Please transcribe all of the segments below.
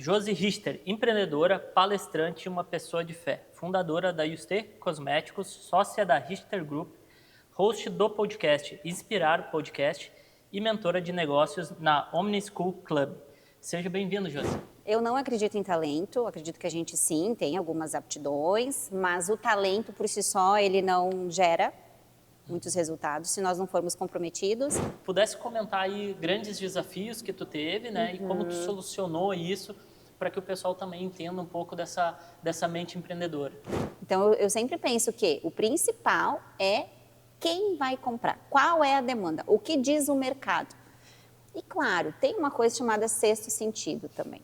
Josi Richter, empreendedora, palestrante e uma pessoa de fé, fundadora da Yuste Cosméticos, sócia da Richter Group, host do podcast Inspirar Podcast e mentora de negócios na Omni School Club. Seja bem-vindo, Josi. Eu não acredito em talento, acredito que a gente sim tem algumas aptidões, mas o talento por si só ele não gera muitos resultados se nós não formos comprometidos. Pudesse comentar aí grandes desafios que tu teve, né? E como tu solucionou isso para que o pessoal também entenda um pouco dessa mente empreendedora. Então eu sempre penso que o principal é quem vai comprar, qual é a demanda, o que diz o mercado. E claro, tem uma coisa chamada sexto sentido também.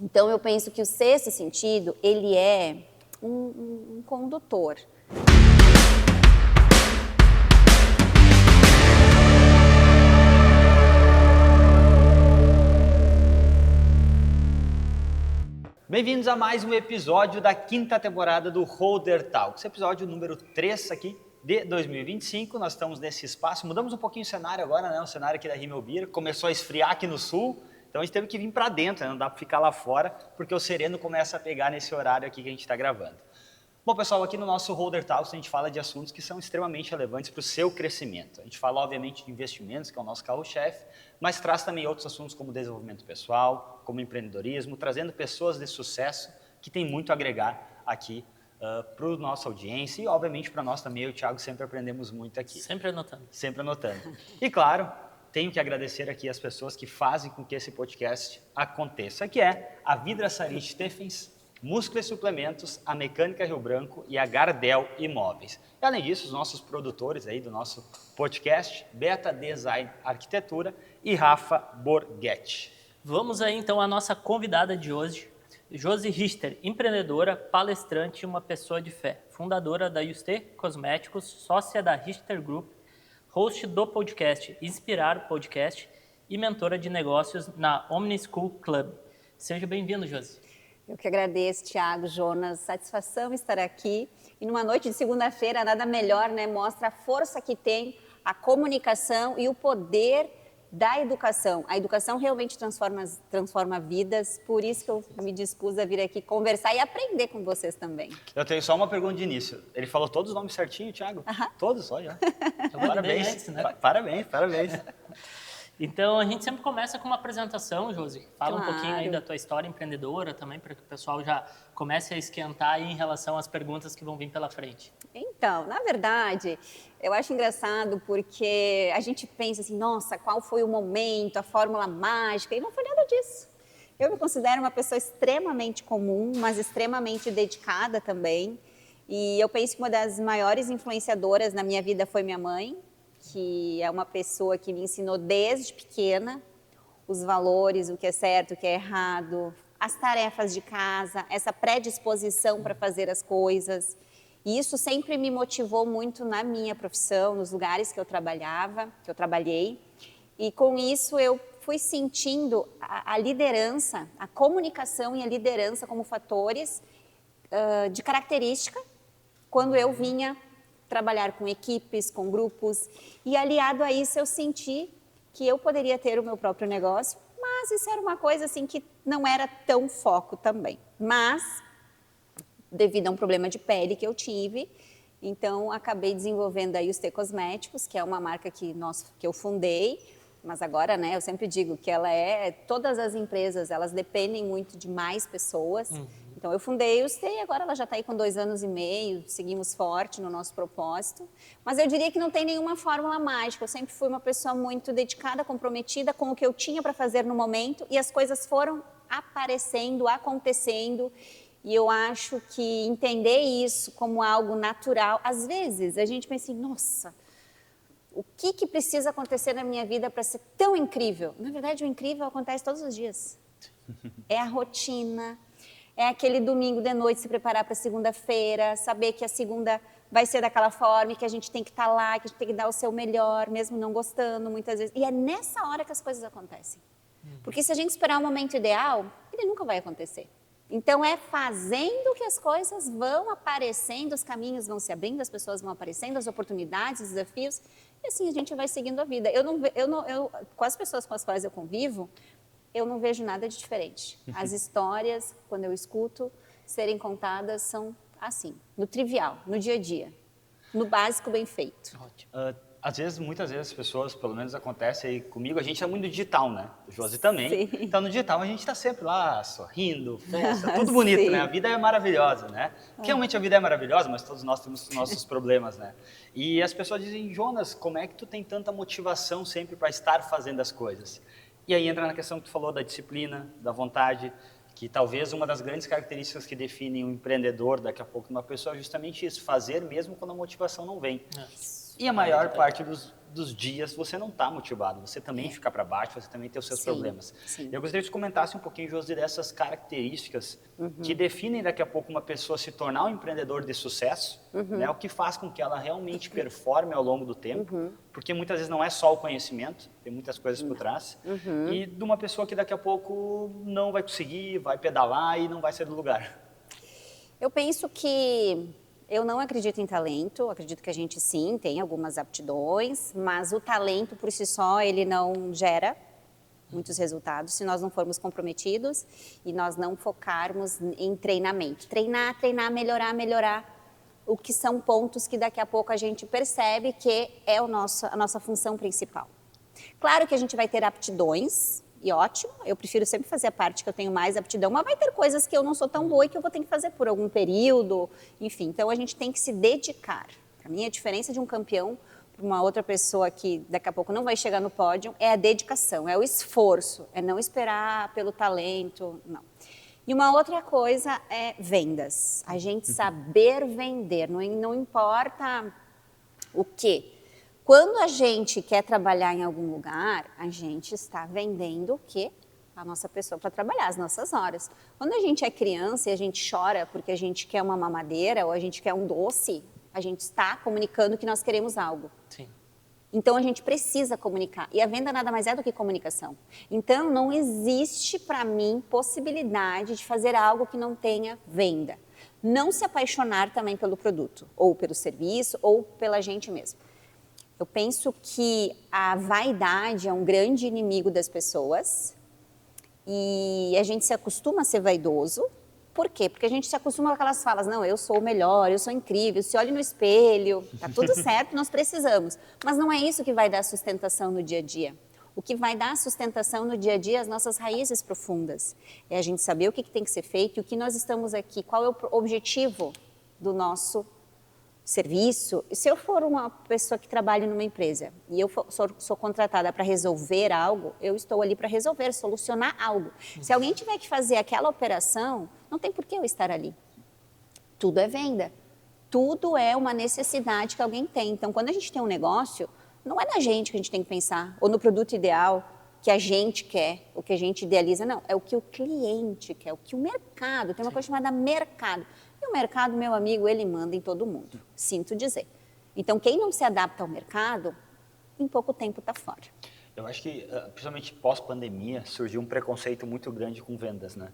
Então eu penso que o sexto sentido, ele é um condutor. Bem-vindos a mais um episódio da quinta temporada do Holder Talks, episódio número 3 aqui de 2025. Nós estamos nesse espaço, mudamos um pouquinho o cenário agora, né? O cenário aqui da Himmelbier começou a esfriar aqui no sul, então a gente teve que vir para dentro, né? Não dá para ficar lá fora, porque o sereno começa a pegar nesse horário aqui que a gente está gravando. Bom, pessoal, aqui no nosso Holder Talks a gente fala de assuntos que são extremamente relevantes para o seu crescimento. A gente fala, obviamente, de investimentos, que é o nosso carro-chefe, mas traz também outros assuntos como desenvolvimento pessoal, como empreendedorismo, trazendo pessoas de sucesso que têm muito a agregar aqui para a nossa audiência e, obviamente, para nós também. Eu e o Thiago sempre aprendemos muito aqui. Sempre anotando. Sempre anotando. E, claro, tenho que agradecer aqui as pessoas que fazem com que esse podcast aconteça, que é a Vidraçaria Steffens, Músculo e Suplementos, a Mecânica Rio Branco e a Gardel Imóveis. E, além disso, os nossos produtores aí do nosso podcast, Beta Design Arquitetura e Rafa Borghetti. Vamos aí então à nossa convidada de hoje, Josi Richter, empreendedora, palestrante e uma pessoa de fé, fundadora da Yuste Cosméticos, sócia da Richter Group, host do podcast Inspirar Podcast e mentora de negócios na Omni School Club. Seja bem-vindo, Josi. Eu que agradeço, Thiago, Jonas, satisfação estar aqui. E numa noite de segunda-feira, nada melhor, né? Mostra a força que tem a comunicação e o poder da educação. A educação realmente transforma vidas, por isso que eu me dispus a vir aqui conversar e aprender com vocês também. Eu tenho só uma pergunta de início. Ele falou todos os nomes certinho, Thiago? Todos, olha. Parabéns, antes, né? Parabéns. Então, a gente sempre começa com uma apresentação, Josi. Fala Claro. um pouquinho aí da tua história empreendedora também, para que o pessoal já comece a esquentar aí em relação às perguntas que vão vir pela frente. Então, na verdade, eu acho engraçado porque a gente pensa assim, nossa, qual foi o momento, a fórmula mágica, e não foi nada disso. Eu me considero uma pessoa extremamente comum, mas extremamente dedicada também. E eu penso que uma das maiores influenciadoras na minha vida foi minha mãe, que é uma pessoa que me ensinou desde pequena os valores, o que é certo, o que é errado, as tarefas de casa, essa predisposição para fazer as coisas. E isso sempre me motivou muito na minha profissão, nos lugares que eu trabalhei. E com isso eu fui sentindo a liderança, a comunicação e a liderança como fatores de característica quando eu vinha trabalhar com equipes, com grupos, e aliado a isso eu senti que eu poderia ter o meu próprio negócio, mas isso era uma coisa assim que não era tão foco também. Mas, devido a um problema de pele que eu tive, então acabei desenvolvendo a Yuste Cosméticos, que é uma marca que eu fundei, mas agora, né, eu sempre digo que todas as empresas, elas dependem muito de mais pessoas. Então, eu fundei a Yuste e agora ela já está aí com 2 anos e meio, seguimos forte no nosso propósito. Mas eu diria que não tem nenhuma fórmula mágica, eu sempre fui uma pessoa muito dedicada, comprometida com o que eu tinha para fazer no momento e as coisas foram aparecendo, acontecendo. E eu acho que entender isso como algo natural, às vezes a gente pensa assim, nossa, o que precisa acontecer na minha vida para ser tão incrível? Na verdade, o incrível acontece todos os dias. É a rotina, é aquele domingo de noite se preparar para segunda-feira, saber que a segunda vai ser daquela forma, que a gente tem que estar lá, que a gente tem que dar o seu melhor, mesmo não gostando muitas vezes. E é nessa hora que as coisas acontecem. Porque se a gente esperar o momento ideal, ele nunca vai acontecer. Então, é fazendo que as coisas vão aparecendo, os caminhos vão se abrindo, as pessoas vão aparecendo, as oportunidades, os desafios, e assim a gente vai seguindo a vida. Com as pessoas com as quais eu convivo, eu não vejo nada de diferente. As histórias, quando eu escuto, serem contadas são assim, no trivial, no dia a dia, no básico bem feito. Ótimo. Às vezes, muitas vezes as pessoas, pelo menos acontece aí comigo, a gente é muito digital, né? O Josi também. Sim. Então, no digital, a gente está sempre lá, sorrindo, festa, tudo bonito, Sim. né? A vida é maravilhosa, né? Realmente a vida é maravilhosa, mas todos nós temos nossos problemas, né? E as pessoas dizem, Jonas, como é que tu tem tanta motivação sempre para estar fazendo as coisas? E aí entra na questão que tu falou da disciplina, da vontade, que talvez uma das grandes características que definem um empreendedor daqui a pouco numa pessoa é justamente isso, fazer mesmo quando a motivação não vem. E a maior parte dos dias você não está motivado, você também fica para baixo, você também tem os seus Sim, problemas. sim. Eu gostaria que você comentasse um pouquinho, Josi, dessas características que definem daqui a pouco uma pessoa se tornar um empreendedor de sucesso, né? O que faz com que ela realmente performe ao longo do tempo, porque muitas vezes não é só o conhecimento, tem muitas coisas por trás, e de uma pessoa que daqui a pouco não vai conseguir, vai pedalar e não vai sair do lugar. Eu penso que eu não acredito em talento, acredito que a gente sim tem algumas aptidões, mas o talento por si só ele não gera muitos resultados se nós não formos comprometidos e nós não focarmos em treinamento. Treinar, treinar, melhorar, melhorar, o que são pontos que daqui a pouco a gente percebe que é a nossa função principal. Claro que a gente vai ter aptidões, e ótimo, eu prefiro sempre fazer a parte que eu tenho mais aptidão, mas vai ter coisas que eu não sou tão boa e que eu vou ter que fazer por algum período, enfim. Então, a gente tem que se dedicar. Para mim, a diferença de um campeão para uma outra pessoa que daqui a pouco não vai chegar no pódio é a dedicação, é o esforço, é não esperar pelo talento, não. E uma outra coisa é vendas. A gente saber vender, não importa o quê. Quando a gente quer trabalhar em algum lugar, a gente está vendendo o quê? A nossa pessoa para trabalhar, as nossas horas. Quando a gente é criança e a gente chora porque a gente quer uma mamadeira ou a gente quer um doce, a gente está comunicando que nós queremos algo. Sim. Então, a gente precisa comunicar. E a venda nada mais é do que comunicação. Então, não existe para mim possibilidade de fazer algo que não tenha venda. Não se apaixonar também pelo produto, ou pelo serviço, ou pela gente mesmo. Eu penso que a vaidade é um grande inimigo das pessoas e a gente se acostuma a ser vaidoso. Por quê? Porque a gente se acostuma com aquelas falas, não, eu sou o melhor, eu sou incrível, se olhe no espelho, tá tudo certo, nós precisamos. Mas não é isso que vai dar sustentação no dia a dia. O que vai dar sustentação no dia a dia é as nossas raízes profundas. É a gente saber o que tem que ser feito e o que nós estamos aqui, qual é o objetivo do nosso serviço. Se eu for uma pessoa que trabalha numa empresa e eu sou contratada para resolver algo, eu estou ali para resolver, solucionar algo. Se alguém tiver que fazer aquela operação, não tem por que eu estar ali. Tudo é venda. Tudo é uma necessidade que alguém tem. Então, quando a gente tem um negócio, não é na gente que a gente tem que pensar, ou no produto ideal que a gente quer, o que a gente idealiza, não. É o que o cliente quer, o que o mercado, tem uma coisa chamada mercado. E o mercado, meu amigo, ele manda em todo mundo, sinto dizer. Então, quem não se adapta ao mercado, em pouco tempo está fora. Eu acho que, principalmente pós-pandemia, surgiu um preconceito muito grande com vendas, né?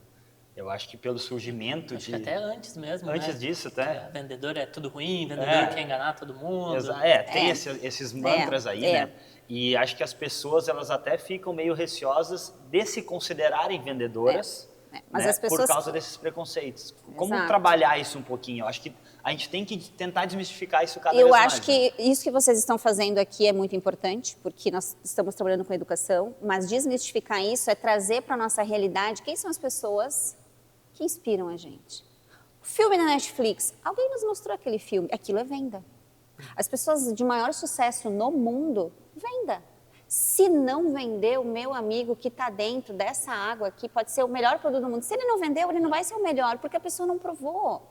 Eu acho que pelo surgimento Acho que até antes mesmo, Antes né? disso, até. Que vendedor é tudo ruim, vendedor quer enganar todo mundo. Tem esses mantras aí, né? E acho que as pessoas, elas até ficam meio receosas de se considerarem vendedoras, Mas né? as pessoas... Por causa desses preconceitos. Como Exato. trabalhar isso um pouquinho? Eu acho que a gente tem que tentar desmistificar isso cada vez mais. Eu acho que isso que vocês estão fazendo aqui é muito importante, porque nós estamos trabalhando com educação, mas desmistificar isso é trazer para a nossa realidade quem são as pessoas que inspiram a gente. O filme na Netflix, alguém nos mostrou aquele filme, aquilo é venda. As pessoas de maior sucesso no mundo, venda. Se não vendeu, meu amigo que está dentro dessa água aqui, pode ser o melhor produto do mundo. Se ele não vendeu, ele não vai ser o melhor, porque a pessoa não provou.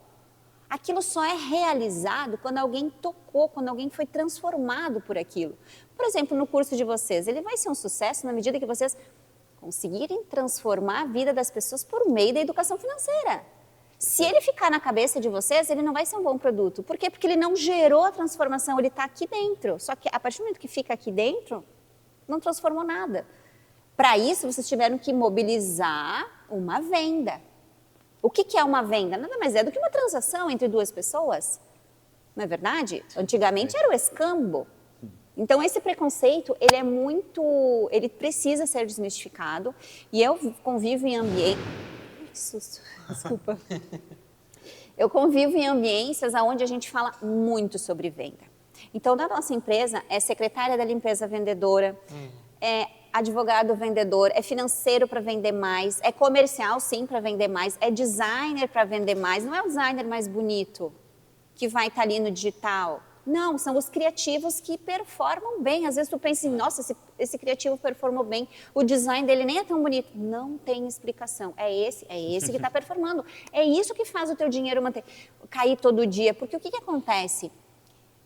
Aquilo só é realizado quando alguém tocou, quando alguém foi transformado por aquilo. Por exemplo, no curso de vocês, ele vai ser um sucesso na medida que vocês conseguirem transformar a vida das pessoas por meio da educação financeira. Se ele ficar na cabeça de vocês, ele não vai ser um bom produto. Por quê? Porque ele não gerou a transformação, ele está aqui dentro. Só que a partir do momento que fica aqui dentro, não transformou nada. Para isso, vocês tiveram que mobilizar uma venda. O que é uma venda? Nada mais é do que uma transação entre duas pessoas. Não é verdade? Antigamente era o escambo. Então, esse preconceito, ele precisa ser desmistificado. E eu convivo em ambiente... Que susto, desculpa. Eu convivo em ambiências onde a gente fala muito sobre venda. Então, na nossa empresa, é secretária da limpeza vendedora, é advogado vendedor, é financeiro para vender mais, é comercial, sim, para vender mais, é designer para vender mais. Não é o designer mais bonito que vai estar ali no digital. Não, são os criativos que performam bem. Às vezes tu pensa assim, nossa, esse criativo performou bem, o design dele nem é tão bonito. Não tem explicação. É esse que está performando. É isso que faz o teu dinheiro cair todo dia. Porque o que acontece?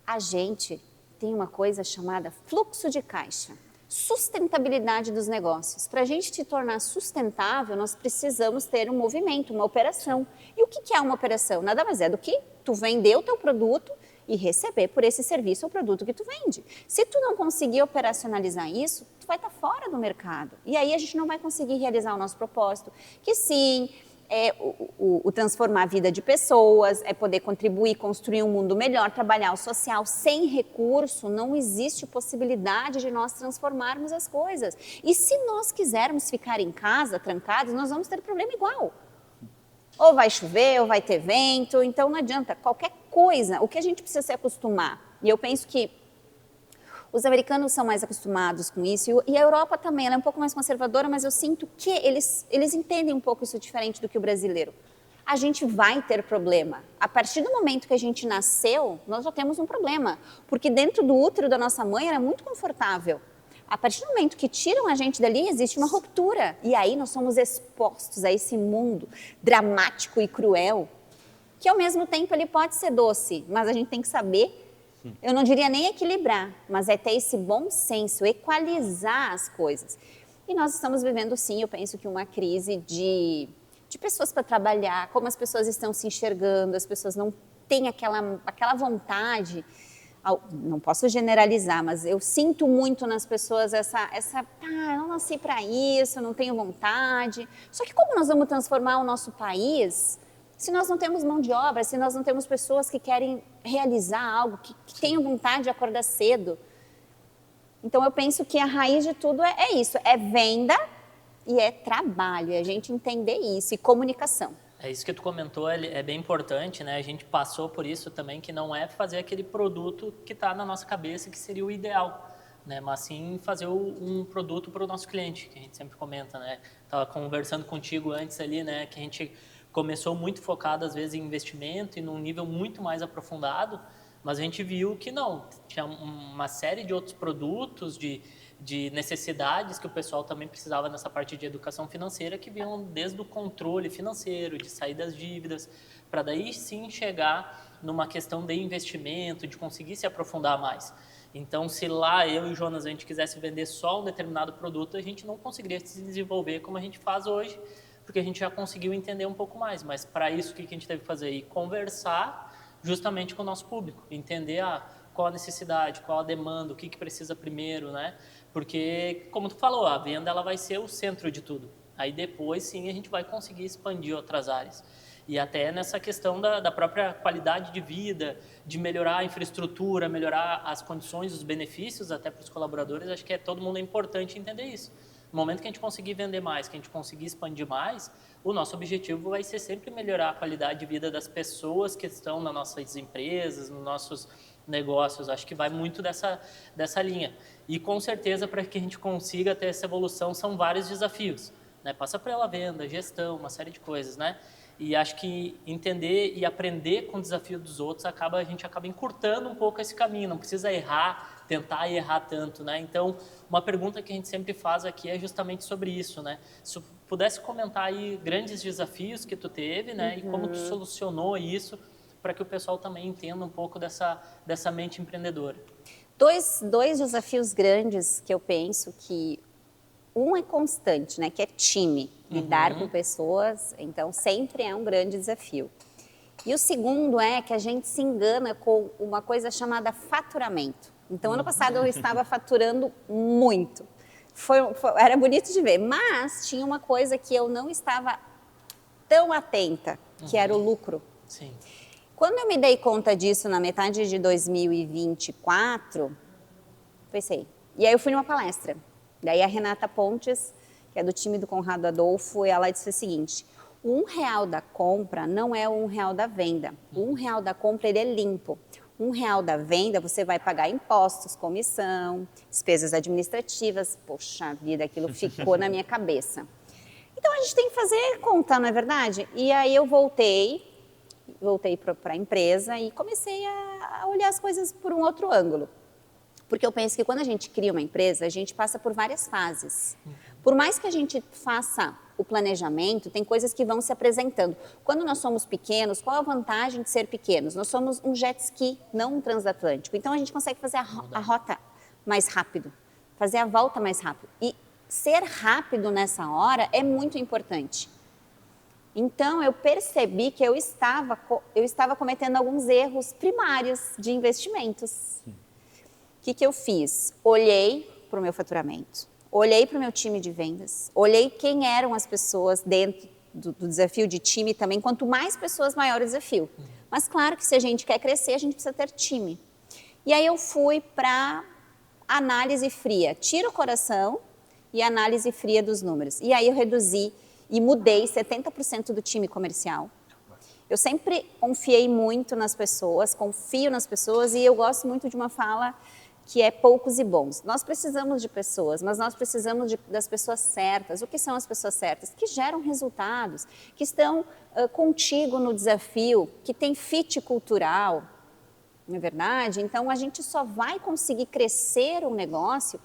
A gente tem uma coisa chamada fluxo de caixa. Sustentabilidade dos negócios. Para a gente se tornar sustentável, nós precisamos ter um movimento, uma operação. E o que é uma operação? Nada mais é do que tu vender o teu produto e receber por esse serviço o produto que tu vende. Se tu não conseguir operacionalizar isso, tu vai estar fora do mercado. E aí a gente não vai conseguir realizar o nosso propósito, que sim, é o transformar a vida de pessoas, é poder contribuir, construir um mundo melhor, trabalhar o social. Sem recurso, não existe possibilidade de nós transformarmos as coisas. E se nós quisermos ficar em casa, trancados, nós vamos ter problema igual. Ou vai chover, ou vai ter vento, então não adianta. Qualquer coisa, o que a gente precisa se acostumar. E eu penso que os americanos são mais acostumados com isso, e a Europa também, ela é um pouco mais conservadora, mas eu sinto que eles entendem um pouco isso diferente do que o brasileiro. A gente vai ter problema. A partir do momento que a gente nasceu, nós já temos um problema, porque dentro do útero da nossa mãe era muito confortável. A partir do momento que tiram a gente dali, existe uma ruptura, e aí nós somos expostos a esse mundo dramático e cruel, que ao mesmo tempo ele pode ser doce, mas a gente tem que saber. Eu não diria nem equilibrar, mas é ter esse bom senso, equalizar as coisas. E nós estamos vivendo, sim, eu penso que uma crise de pessoas para trabalhar, como as pessoas estão se enxergando, as pessoas não têm aquela vontade, não posso generalizar, mas eu sinto muito nas pessoas eu não nasci para isso, eu não tenho vontade. Só que como nós vamos transformar o nosso país se nós não temos mão de obra, se nós não temos pessoas que querem realizar algo, que tenham vontade de acordar cedo? Então, eu penso que a raiz de tudo é isso, é venda e é trabalho, é a gente entender isso, e comunicação. É isso que tu comentou, é bem importante, né? A gente passou por isso também, que não é fazer aquele produto que está na nossa cabeça, que seria o ideal, né? Mas sim fazer um produto para o nosso cliente, que a gente sempre comenta, né? Estava conversando contigo antes ali, né? Que a gente começou muito focado, às vezes, em investimento e num nível muito mais aprofundado, mas a gente viu que não, tinha uma série de outros produtos, de necessidades que o pessoal também precisava nessa parte de educação financeira, que vinham desde o controle financeiro, de sair das dívidas, para daí sim chegar numa questão de investimento, de conseguir se aprofundar mais. Então, se lá eu e o Jonas a gente quisesse vender só um determinado produto, a gente não conseguiria se desenvolver como a gente faz hoje, porque a gente já conseguiu entender um pouco mais. Mas para isso, o que a gente teve que fazer? Ir conversar justamente com o nosso público, entender qual a necessidade, qual a demanda, o que precisa primeiro, né? Porque, como tu falou, a venda ela vai ser o centro de tudo. Aí depois, sim, a gente vai conseguir expandir outras áreas. E até nessa questão da própria qualidade de vida, de melhorar a infraestrutura, melhorar as condições, os benefícios até para os colaboradores, acho que todo mundo é importante entender isso. No momento que a gente conseguir vender mais, que a gente conseguir expandir mais, o nosso objetivo vai ser sempre melhorar a qualidade de vida das pessoas que estão nas nossas empresas, nos nossos negócios. Acho que vai muito dessa linha. E com certeza, para que a gente consiga ter essa evolução, são vários desafios, né? Passa pela venda, gestão, uma série de coisas, né? E acho que entender e aprender com o desafio dos outros, a gente acaba encurtando um pouco esse caminho, não precisa tentar errar tanto, né? Então, uma pergunta que a gente sempre faz aqui é justamente sobre isso, né? Se tu pudesse comentar aí grandes desafios que tu teve, né? E como tu solucionou isso, para que o pessoal também entenda um pouco dessa mente empreendedora. Dois desafios grandes que eu penso que um é constante, né? Que é time, lidar com pessoas, então sempre é um grande desafio. E o segundo é que a gente se engana com uma coisa chamada faturamento. Então, ano passado eu estava faturando muito. Era bonito de ver, mas tinha uma coisa que eu não estava tão atenta, que era o lucro. Sim. Quando eu me dei conta disso na metade de 2024, Pensei. E aí eu fui numa palestra. Daí a Renata Pontes, que é do time do Conrado Adolfo, ela disse o seguinte: o R$1 da compra não é o R$1 da venda. O R$1 da compra, ele é limpo. O R$1 da venda, você vai pagar impostos, comissão, despesas administrativas. Poxa vida, aquilo ficou na minha cabeça. Então, a gente tem que fazer conta, não é verdade? E aí eu voltei para a empresa e comecei a olhar as coisas por um outro ângulo. Porque eu penso que quando a gente cria uma empresa, a gente passa por várias fases. Por mais que a gente faça o planejamento, tem coisas que vão se apresentando. Quando nós somos pequenos, qual a vantagem de ser pequenos? Nós somos um jet ski, não um transatlântico. Então, a gente consegue fazer a rota mais rápido, fazer a volta mais rápido. E ser rápido nessa hora é muito importante. Então, eu percebi que eu estava cometendo alguns erros primários de investimentos. O que eu fiz? Olhei para o meu faturamento, olhei para o meu time de vendas, olhei quem eram as pessoas dentro do desafio de time também. Quanto mais pessoas, maior o desafio. Mas claro que se a gente quer crescer, a gente precisa ter time. E aí eu fui para análise fria, tira o coração e análise fria dos números. E aí eu reduzi e mudei 70% do time comercial. Eu sempre confiei muito nas pessoas, confio nas pessoas, e eu gosto muito de uma fala que é poucos e bons. Nós precisamos de pessoas, mas nós precisamos das pessoas certas. O que são as pessoas certas? Que geram resultados, que estão contigo no desafio, que tem fit cultural, não é verdade? Então, a gente só vai conseguir crescer um negócio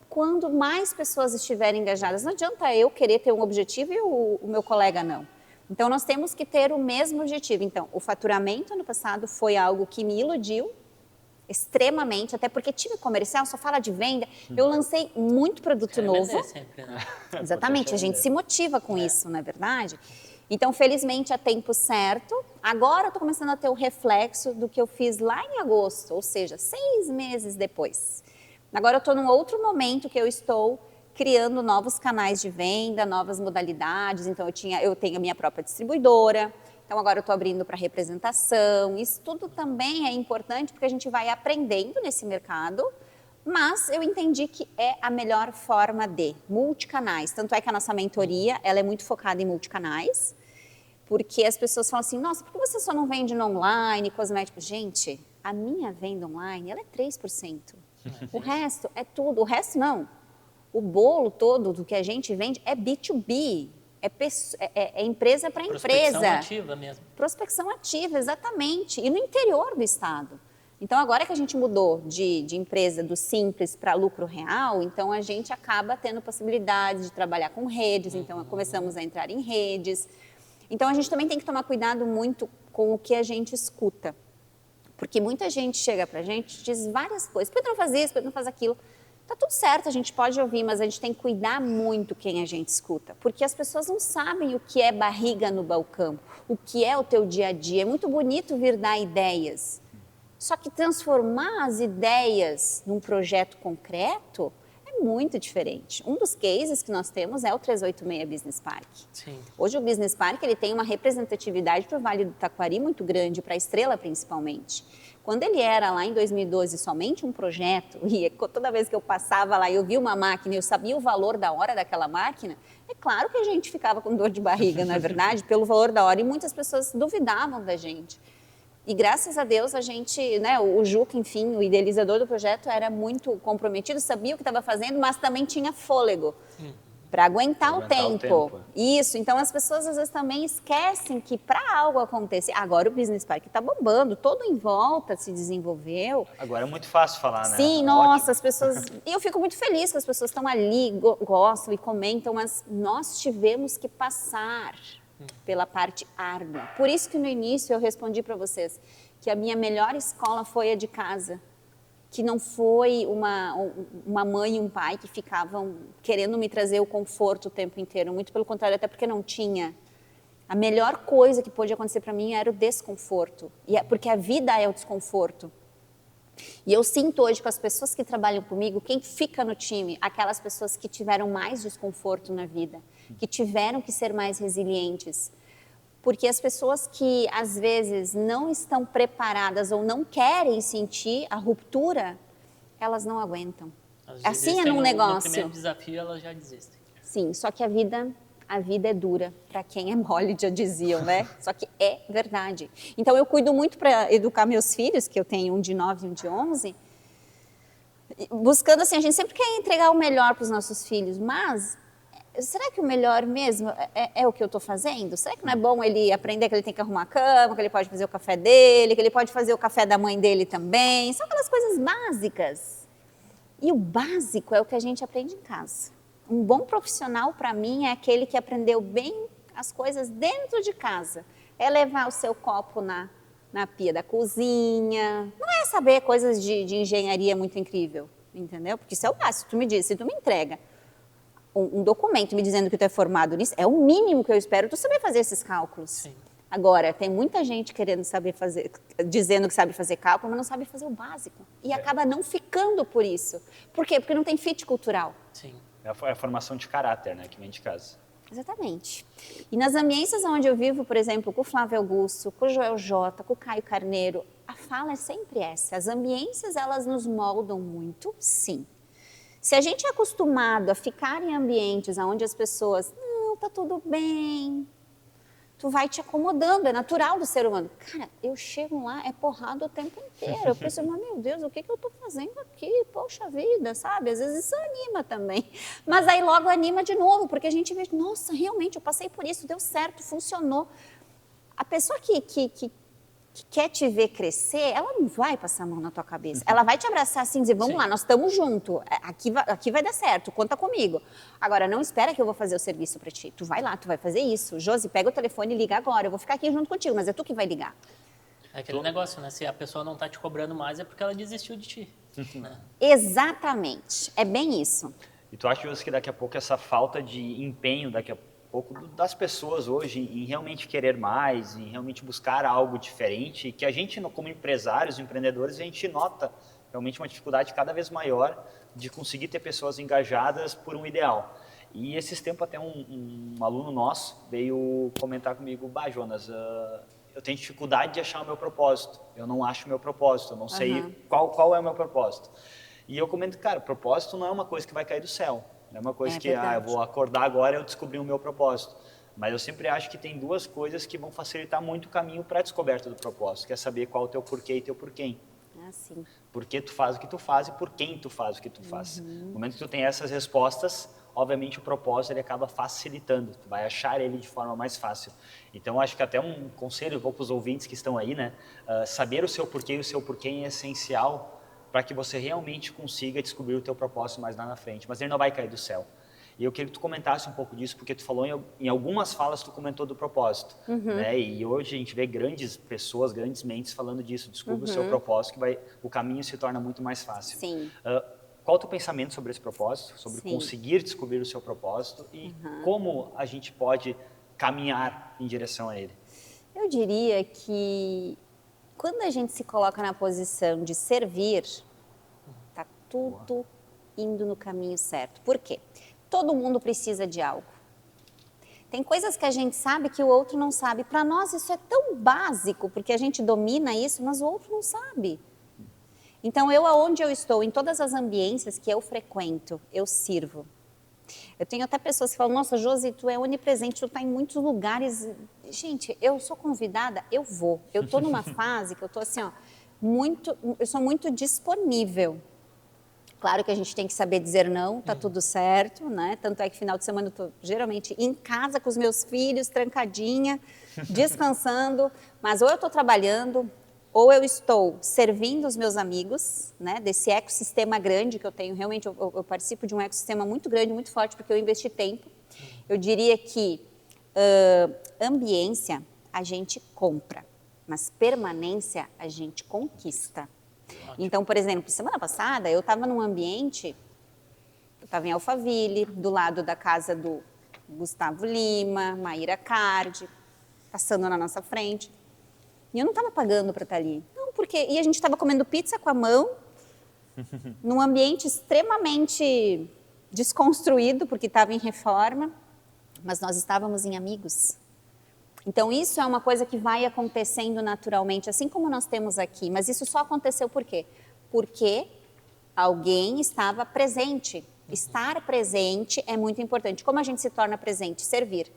quando mais pessoas estiverem engajadas. Não adianta eu querer ter um objetivo e o meu colega não. Então, nós temos que ter o mesmo objetivo. Então, o faturamento ano passado foi algo que me iludiu extremamente, até porque time comercial só fala de venda. Eu lancei muito produto novo. Sempre, né? Exatamente, a gente se motiva com isso, não é verdade? Então, felizmente, a tempo certo. Agora eu estou começando a ter o reflexo do que eu fiz lá em agosto, ou seja, 6 meses depois. Agora eu estou num outro momento que eu estou criando novos canais de venda, novas modalidades. Então, eu tenho a minha própria distribuidora. Então, agora eu estou abrindo para representação. Isso tudo também é importante porque a gente vai aprendendo nesse mercado, mas eu entendi que é a melhor forma de multicanais. Tanto é que a nossa mentoria, ela é muito focada em multicanais, porque as pessoas falam assim, nossa, por que você só não vende no online, cosmético? Gente, a minha venda online, ela é 3%. O resto é tudo, o resto não. O bolo todo do que a gente vende é B2B. É empresa para empresa. Prospecção ativa mesmo. Prospecção ativa, exatamente. E no interior do estado. Então, agora que a gente mudou de empresa do simples para lucro real, então a gente acaba tendo possibilidade de trabalhar com redes, então começamos a entrar em redes. Então, a gente também tem que tomar cuidado muito com o que a gente escuta. Porque muita gente chega para a gente e diz várias coisas. Por que não faz isso? Por que não faz aquilo? Tá tudo certo, a gente pode ouvir, mas a gente tem que cuidar muito quem a gente escuta, porque as pessoas não sabem o que é barriga no balcão, o que é o teu dia a dia. É muito bonito vir dar ideias, só que transformar as ideias num projeto concreto é muito diferente. Um dos cases que nós temos é o 386 Business Park. Sim. Hoje o Business Park ele tem uma representatividade para o Vale do Taquari muito grande, para a Estrela principalmente. Quando ele era lá em 2012 somente um projeto, e toda vez que eu passava lá e eu via uma máquina e eu sabia o valor da hora daquela máquina, é claro que a gente ficava com dor de barriga, não é verdade? Pelo valor da hora, e muitas pessoas duvidavam da gente. E graças a Deus a gente, né, o Juca, enfim, o idealizador do projeto era muito comprometido, sabia o que estava fazendo, mas também tinha fôlego. Para aguentar o tempo. Isso, então as pessoas às vezes também esquecem que para algo acontecer, agora o Business Park está bombando, todo em volta se desenvolveu. Agora é muito fácil falar, né? Sim, nossa, as pessoas... E eu fico muito feliz que as pessoas estão ali, gostam e comentam, mas nós tivemos que passar pela parte árdua. Por isso que no início eu respondi para vocês que a minha melhor escola foi a de casa. Que não foi uma mãe e um pai que ficavam querendo me trazer o conforto o tempo inteiro. Muito pelo contrário, até porque não tinha. A melhor coisa que pôde acontecer para mim era o desconforto. Porque a vida é o desconforto. E eu sinto hoje com as pessoas que trabalham comigo, quem fica no time, aquelas pessoas que tiveram mais desconforto na vida, que tiveram que ser mais resilientes. Porque as pessoas que, às vezes, não estão preparadas ou não querem sentir a ruptura, elas não aguentam. Elas Assim é desistem num no negócio. primeiro desafio, elas já desistem. Sim, só que a vida é dura para quem é mole, já diziam, né? Só que é verdade. Então eu cuido muito para educar meus filhos, que eu tenho um de 9 e um de 11, buscando assim, a gente sempre quer entregar o melhor para os nossos filhos, mas será que o melhor mesmo é o que eu estou fazendo? Será que não é bom ele aprender que ele tem que arrumar a cama, que ele pode fazer o café dele, que ele pode fazer o café da mãe dele também? São aquelas coisas básicas. E o básico é o que a gente aprende em casa. Um bom profissional, para mim, é aquele que aprendeu bem as coisas dentro de casa. É levar o seu copo na pia da cozinha. Não é saber coisas de engenharia muito incrível, entendeu? Porque isso é o básico. Tu me diz, se tu me entrega um documento me dizendo que tu é formado nisso, é o mínimo que eu espero tu saber fazer esses cálculos. Sim. Agora, tem muita gente querendo saber fazer, dizendo que sabe fazer cálculo, mas não sabe fazer o básico. E acaba não ficando por isso. Por quê? Porque não tem fit cultural. Sim. É a formação de caráter, né, que vem de casa. Exatamente. E nas ambiências onde eu vivo, por exemplo, com o Flávio Augusto, com o Joel Jota, com o Caio Carneiro, a fala é sempre essa. As ambiências, elas nos moldam muito, sim. Se a gente é acostumado a ficar em ambientes onde as pessoas, não, tá tudo bem, tu vai te acomodando, é natural do ser humano. Cara, eu chego lá, é porrada o tempo inteiro. Eu penso, mas meu Deus, o que eu tô fazendo aqui? Poxa vida, sabe? Às vezes isso anima também. Mas aí logo anima de novo, porque a gente vê, nossa, realmente, eu passei por isso, deu certo, funcionou. A pessoa que quer te ver crescer, ela não vai passar a mão na tua cabeça. Ela vai te abraçar assim e dizer, vamos Sim. lá, nós estamos juntos, aqui vai dar certo, conta comigo. Agora, não espera que eu vou fazer o serviço para ti. Tu vai lá, tu vai fazer isso. Josi, pega o telefone e liga agora. Eu vou ficar aqui junto contigo, mas é tu que vai ligar. É aquele negócio, né? Se a pessoa não tá te cobrando mais, é porque ela desistiu de ti. Né? Exatamente. É bem isso. E tu acha, Josi, que daqui a pouco essa falta de empenho, daqui a pouco das pessoas hoje em realmente querer mais, em realmente buscar algo diferente, que a gente, como empresários, empreendedores, a gente nota realmente uma dificuldade cada vez maior de conseguir ter pessoas engajadas por um ideal. E esses tempos até um aluno nosso veio comentar comigo, Jonas, eu tenho dificuldade de achar o meu propósito, eu não acho o meu propósito, eu não sei qual é o meu propósito. E eu comento, cara, propósito não é uma coisa que vai cair do céu. Não é uma coisa que, eu vou acordar agora e eu descobri o meu propósito. Mas eu sempre acho que tem duas coisas que vão facilitar muito o caminho para a descoberta do propósito, que é saber qual é o teu porquê e teu porquê. Assim. Por que tu faz o que tu faz e por quem tu faz o que tu faz. No momento que tu tem essas respostas, obviamente o propósito ele acaba facilitando, tu vai achar ele de forma mais fácil. Então acho que até um conselho para os ouvintes que estão aí, né? Saber o seu porquê e o seu porquê é essencial para que você realmente consiga descobrir o teu propósito mais lá na frente, mas ele não vai cair do céu. E eu queria que tu comentasse um pouco disso, porque tu falou em algumas falas, tu comentou do propósito, né? E hoje a gente vê grandes pessoas, grandes mentes falando disso, descubra o seu propósito, que o caminho se torna muito mais fácil. Sim. Qual é o teu pensamento sobre esse propósito, sobre conseguir descobrir o seu propósito e como a gente pode caminhar em direção a ele? Eu diria que quando a gente se coloca na posição de servir, tá tudo indo no caminho certo. Por quê? Todo mundo precisa de algo. Tem coisas que a gente sabe que o outro não sabe. Para nós isso é tão básico, porque a gente domina isso, mas o outro não sabe. Então, aonde eu estou, em todas as ambiências que eu frequento, eu sirvo. Eu tenho até pessoas que falam, nossa, Josi, tu é onipresente, tu está em muitos lugares. Gente, eu sou convidada, eu vou. Eu estou numa fase que eu estou assim, ó, eu sou muito disponível. Claro que a gente tem que saber dizer não, tá tudo certo, né? Tanto é que final de semana eu estou geralmente em casa com os meus filhos, trancadinha, descansando, mas ou eu estou trabalhando, ou eu estou servindo os meus amigos, né, desse ecossistema grande que eu tenho. Realmente, eu participo de um ecossistema muito grande, muito forte, porque eu investi tempo. Eu diria que ambiência a gente compra, mas permanência a gente conquista. Então, por exemplo, semana passada eu estava num ambiente, eu estava em Alphaville, do lado da casa do Gustavo Lima, Maíra Cardi, passando na nossa frente. E eu não estava pagando para estar ali. Não, porque... E a gente estava comendo pizza com a mão, num ambiente extremamente desconstruído, porque estava em reforma, mas nós estávamos em amigos. Então, isso é uma coisa que vai acontecendo naturalmente, assim como nós temos aqui. Mas isso só aconteceu por quê? Porque Alguém estava presente. Estar presente é muito importante. Como a gente se torna presente? Servir.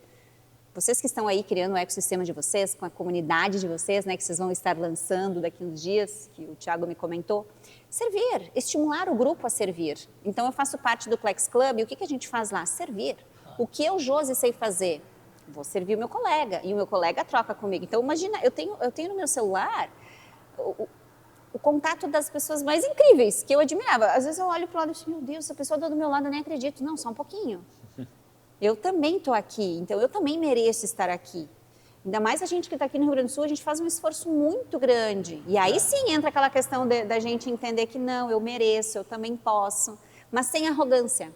Vocês que estão aí criando o ecossistema de vocês, com a comunidade de vocês, né, que vocês vão estar lançando daqui uns dias, que o Thiago me comentou, servir, estimular o grupo a servir. Então, eu faço parte do Plex Club e o que a gente faz lá? Servir. O que eu, Josi, sei fazer? Vou servir o meu colega e o meu colega troca comigo. Então, imagina, eu tenho no meu celular o contato das pessoas mais incríveis, que eu admirava. Às vezes eu olho para o lado e digo, meu Deus, essa pessoa do meu lado, eu nem acredito. Não, só um pouquinho. Eu também estou aqui, então eu também mereço estar aqui. Ainda mais a gente que está aqui no Rio Grande do Sul, a gente faz um esforço muito grande. E aí sim entra aquela questão da gente entender que não, eu mereço, eu também posso, mas sem arrogância.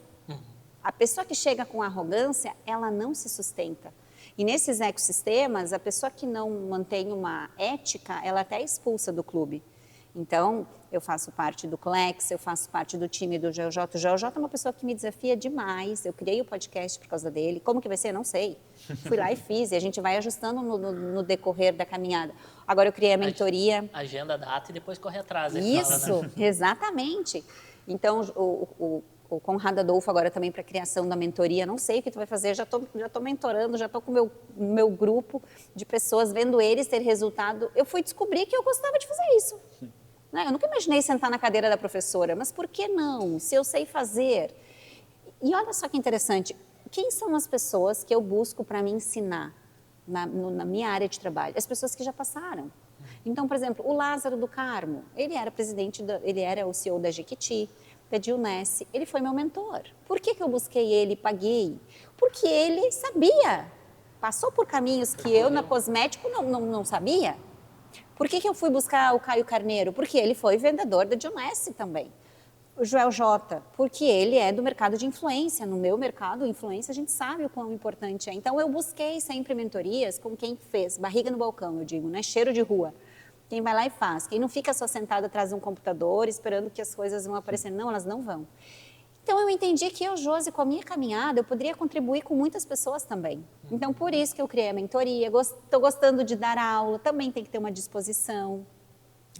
A pessoa que chega com arrogância, ela não se sustenta. E nesses ecossistemas, a pessoa que não mantém uma ética, ela até é expulsa do clube. Então, eu faço parte do Plex, eu faço parte do time do GeoJ. O GeoJ é uma pessoa que me desafia demais. Eu criei o podcast por causa dele. Como que vai ser? Não sei. Fui lá e fiz. E a gente vai ajustando no decorrer da caminhada. Agora eu criei a mentoria. Agenda, data e depois correr atrás. Isso, fala, né? exatamente. Então, o Conrado Adolfo agora também para a criação da mentoria. Não sei o que tu vai fazer. Já tô mentorando, já estou com o meu grupo de pessoas, vendo eles ter resultado. Eu fui descobrir que eu gostava de fazer isso. Eu nunca imaginei sentar na cadeira da professora, mas por que não? Se eu sei fazer. E olha só que interessante, quem são as pessoas que eu busco para me ensinar na minha área de trabalho? As pessoas que já passaram. Então, por exemplo, o Lázaro do Carmo, ele era o CEO da Jequiti, da Dilness, ele foi meu mentor. Por que eu busquei ele e paguei? Porque ele sabia, passou por caminhos que eu na cosmético não sabia. Por que eu fui buscar o Caio Carneiro? Porque ele foi vendedor da Dilness também. O Joel J, porque ele é do mercado de influência. No meu mercado, influência, a gente sabe o quão importante é. Então, eu busquei sempre mentorias com quem fez, barriga no balcão, eu digo, né? Cheiro de rua. Quem vai lá e faz. Quem não fica só sentado atrás de um computador esperando que as coisas vão aparecer. Não, elas não vão. Então, eu entendi que eu, Josi, com a minha caminhada, eu poderia contribuir com muitas pessoas também. Então, por isso que eu criei a mentoria. Estou gostando de dar aula, também tem que ter uma disposição.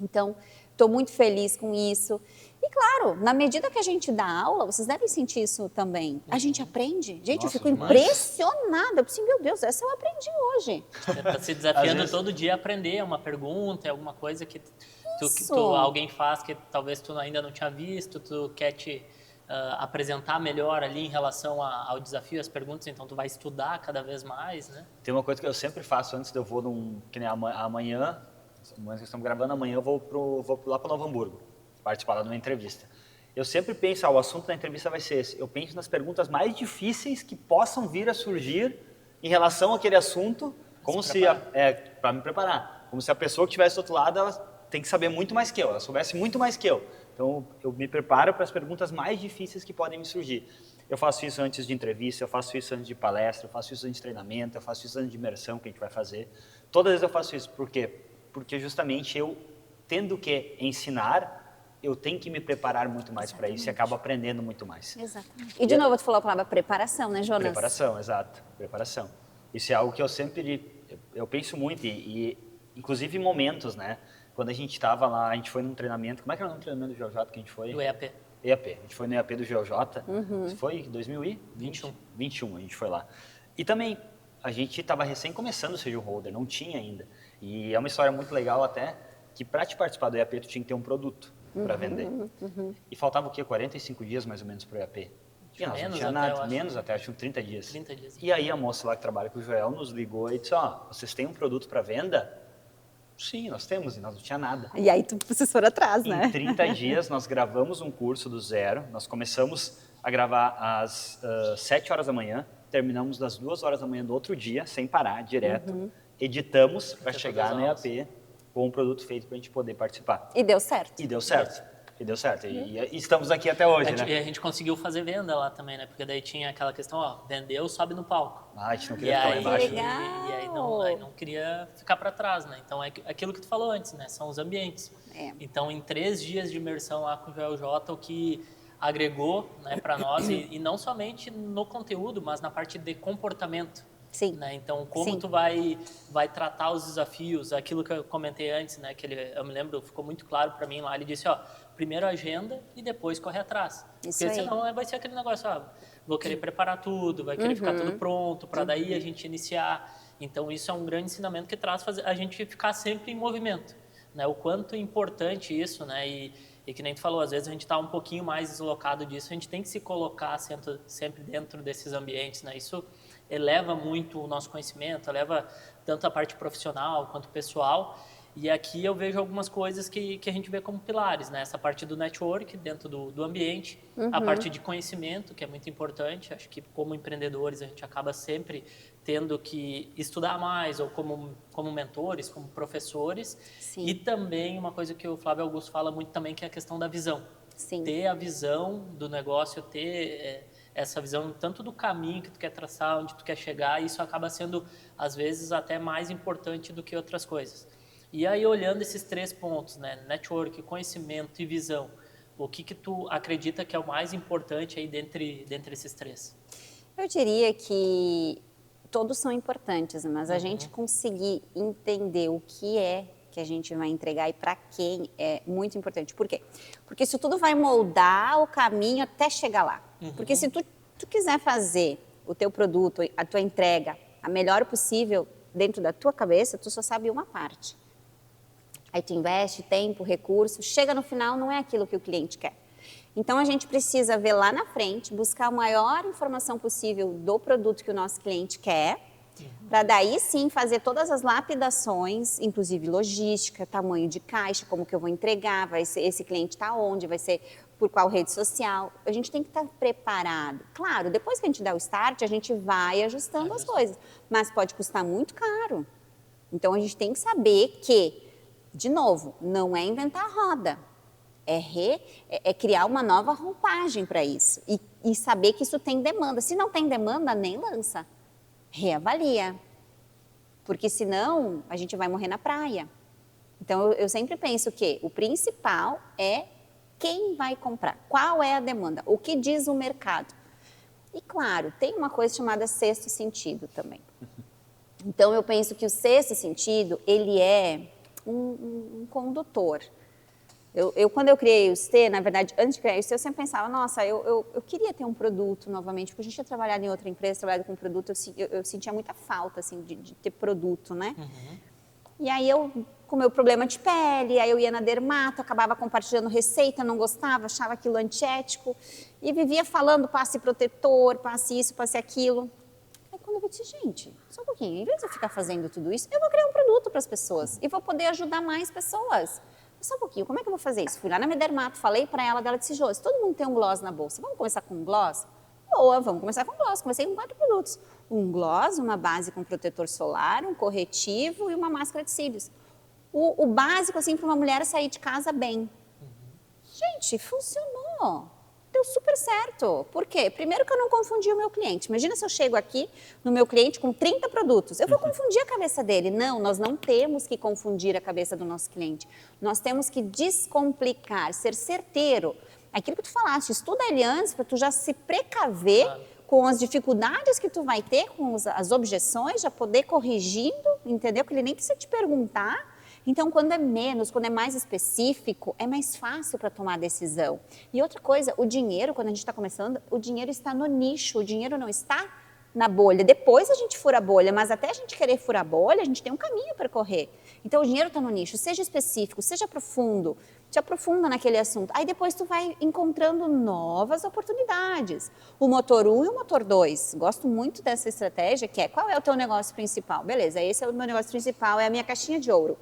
Então, estou muito feliz com isso. E, claro, na medida que a gente dá aula, vocês devem sentir isso também. A gente aprende. Gente, Nossa, eu fico demais. impressionada. Eu pensei, meu Deus, essa eu aprendi hoje. Tá se desafiando vezes- todo dia a aprender uma pergunta, alguma coisa que Isso. alguém faz que talvez tu ainda não tinha visto, tu quer te apresentar melhor ali em relação ao desafio, às perguntas, então tu vai estudar cada vez mais, né? Tem uma coisa que eu sempre faço antes de eu vou que nem amanhã, que estamos gravando amanhã, eu vou lá para Novo Hamburgo, participar lá de uma entrevista. Eu sempre penso, o assunto da entrevista vai ser esse. Eu penso nas perguntas mais difíceis que possam vir a surgir em relação àquele assunto, como se para me preparar, como se a pessoa que estivesse do outro lado, ela tem que saber muito mais que eu, ela soubesse muito mais que eu. Então, eu me preparo para as perguntas mais difíceis que podem me surgir. Eu faço isso antes de entrevista, eu faço isso antes de palestra, eu faço isso antes de treinamento, eu faço isso antes de imersão que a gente vai fazer. Todas as vezes eu faço isso. Por quê? Porque justamente eu, tendo que ensinar, eu tenho que me preparar muito mais para isso e acabo aprendendo muito mais. Exatamente. E, de novo, tu falou a palavra preparação, né, Jonas? Preparação, exato. Preparação. Isso é algo que eu sempre... Eu penso muito e inclusive em momentos, né? Quando a gente estava lá, a gente foi num treinamento... Como é que era o nome do treinamento do GeoJ que a gente foi? Do EAP. EAP. A gente foi no EAP do GeoJ. Isso foi em 2021? 21, a gente foi lá. E também, a gente estava recém começando o Seja um Holder, não tinha ainda. E é uma história muito legal até, que para te participar do EAP, tu tinha que ter um produto para vender. E faltava o quê? 45 dias mais ou menos para o EAP. E nós não tinha nada, menos até, acho que 30 dias. 30 dias. E aí a moça lá que trabalha com o Joel nos ligou e disse, vocês têm um produto para venda? Sim, nós temos, e nós não tinha nada. E aí vocês foram atrás, né? Em 30 dias nós gravamos um curso do zero, nós começamos a gravar às 7 horas da manhã, terminamos das 2 horas da manhã do outro dia, sem parar, direto, editamos para chegar no EAP com um produto feito para a gente poder participar. E deu certo. E deu certo. E deu certo. E estamos aqui até hoje, né? E a gente conseguiu fazer venda lá também, né? Porque daí tinha aquela questão, vendeu, sobe no palco. A gente não queria ficar lá embaixo. Legal. E aí não queria ficar para trás, né? Então é aquilo que tu falou antes, né? São os ambientes. Então em 3 dias de imersão lá com o Joel J, o que agregou, né, para nós, e não somente no conteúdo, mas na parte de comportamento. Sim. Né? Então, como Sim. tu vai tratar os desafios, aquilo que eu comentei antes, né? Que eu me lembro, ficou muito claro para mim lá, ele disse, ó, primeiro agenda e depois corre atrás. Isso Porque aí. senão vai ser aquele negócio, vou querer preparar tudo, vai querer ficar tudo pronto para daí a gente iniciar. Então, isso é um grande ensinamento que traz a gente ficar sempre em movimento, né? O quanto é importante isso, né? E que nem tu falou, às vezes a gente está um pouquinho mais deslocado disso, a gente tem que se colocar sempre dentro desses ambientes, né? Isso eleva muito o nosso conhecimento, eleva tanto a parte profissional quanto pessoal. E aqui eu vejo algumas coisas que a gente vê como pilares, né? Essa parte do network dentro do ambiente, a parte de conhecimento, que é muito importante. Acho que como empreendedores a gente acaba sempre tendo que estudar mais, ou como mentores, como professores. Sim. E também uma coisa que o Flávio Augusto fala muito também, que é a questão da visão. Sim. Ter a visão do negócio, ter essa visão tanto do caminho que tu quer traçar, onde tu quer chegar, isso acaba sendo, às vezes, até mais importante do que outras coisas. E aí, olhando esses 3 pontos, né, network, conhecimento e visão, o que tu acredita que é o mais importante aí dentre esses 3? Eu diria que todos são importantes, mas a gente conseguir entender o que é que a gente vai entregar e para quem é muito importante. Por quê? Porque isso tudo vai moldar o caminho até chegar lá. Porque se tu quiser fazer o teu produto, a tua entrega, a melhor possível dentro da tua cabeça, tu só sabe uma parte. Aí tu investe tempo, recurso, chega no final, não é aquilo que o cliente quer. Então, a gente precisa ver lá na frente, buscar a maior informação possível do produto que o nosso cliente quer, para daí sim fazer todas as lapidações, inclusive logística, tamanho de caixa, como que eu vou entregar, vai ser, esse cliente está onde, vai ser por qual rede social. A gente tem que estar preparado. Claro, depois que a gente dá o start, a gente vai ajustando as coisas, mas pode custar muito caro. Então, a gente tem que saber que, de novo, não é inventar a roda. É criar uma nova roupagem para isso e saber que isso tem demanda. Se não tem demanda, nem lança. Reavalia. Porque senão a gente vai morrer na praia. Então eu sempre penso que o principal é quem vai comprar, qual é a demanda, o que diz o mercado. E claro, tem uma coisa chamada sexto sentido também. Então eu penso que o sexto sentido, ele é um condutor. Quando eu criei o ST, na verdade, antes de criar o ST, eu sempre pensava, nossa, eu queria ter um produto novamente, porque a gente tinha trabalhado em outra empresa, trabalhado com produto, eu sentia muita falta, assim, de ter produto, né? E aí com o meu problema de pele, aí eu ia na dermato, acabava compartilhando receita, não gostava, achava aquilo antiético, e vivia falando, passe protetor, passe isso, passe aquilo. Aí quando eu disse, gente, só um pouquinho, em vez de eu ficar fazendo tudo isso, eu vou criar um produto para as pessoas, e vou poder ajudar mais pessoas. Só um pouquinho, como é que eu vou fazer isso? Fui lá na minha dermato, falei para ela, disse, Jô, se todo mundo tem um gloss na bolsa, vamos começar com um gloss? Boa, vamos começar com gloss. Comecei com 4 produtos. Um gloss, uma base com protetor solar, um corretivo e uma máscara de cílios. O básico, assim, para uma mulher sair de casa bem. Gente, funcionou. Deu super certo. Por quê? Primeiro que eu não confundi o meu cliente. Imagina se eu chego aqui no meu cliente com 30 produtos. Eu vou confundir a cabeça dele. Não, nós não temos que confundir a cabeça do nosso cliente. Nós temos que descomplicar, ser certeiro. Aquilo que tu falaste, estuda ele antes para tu já se precaver com as dificuldades que tu vai ter, com as objeções, já poder corrigindo, entendeu? Que ele nem precisa te perguntar. Então, quando é menos, quando é mais específico, é mais fácil para tomar a decisão. E outra coisa, o dinheiro, quando a gente está começando, o dinheiro está no nicho, o dinheiro não está na bolha. Depois a gente fura a bolha, mas até a gente querer furar a bolha, a gente tem um caminho a percorrer. Então, o dinheiro está no nicho, seja específico, seja profundo, te aprofunda naquele assunto. Aí depois tu vai encontrando novas oportunidades. O motor 1 e o motor 2. Gosto muito dessa estratégia, que é, qual é o teu negócio principal? Beleza, esse é o meu negócio principal, é a minha caixinha de ouro.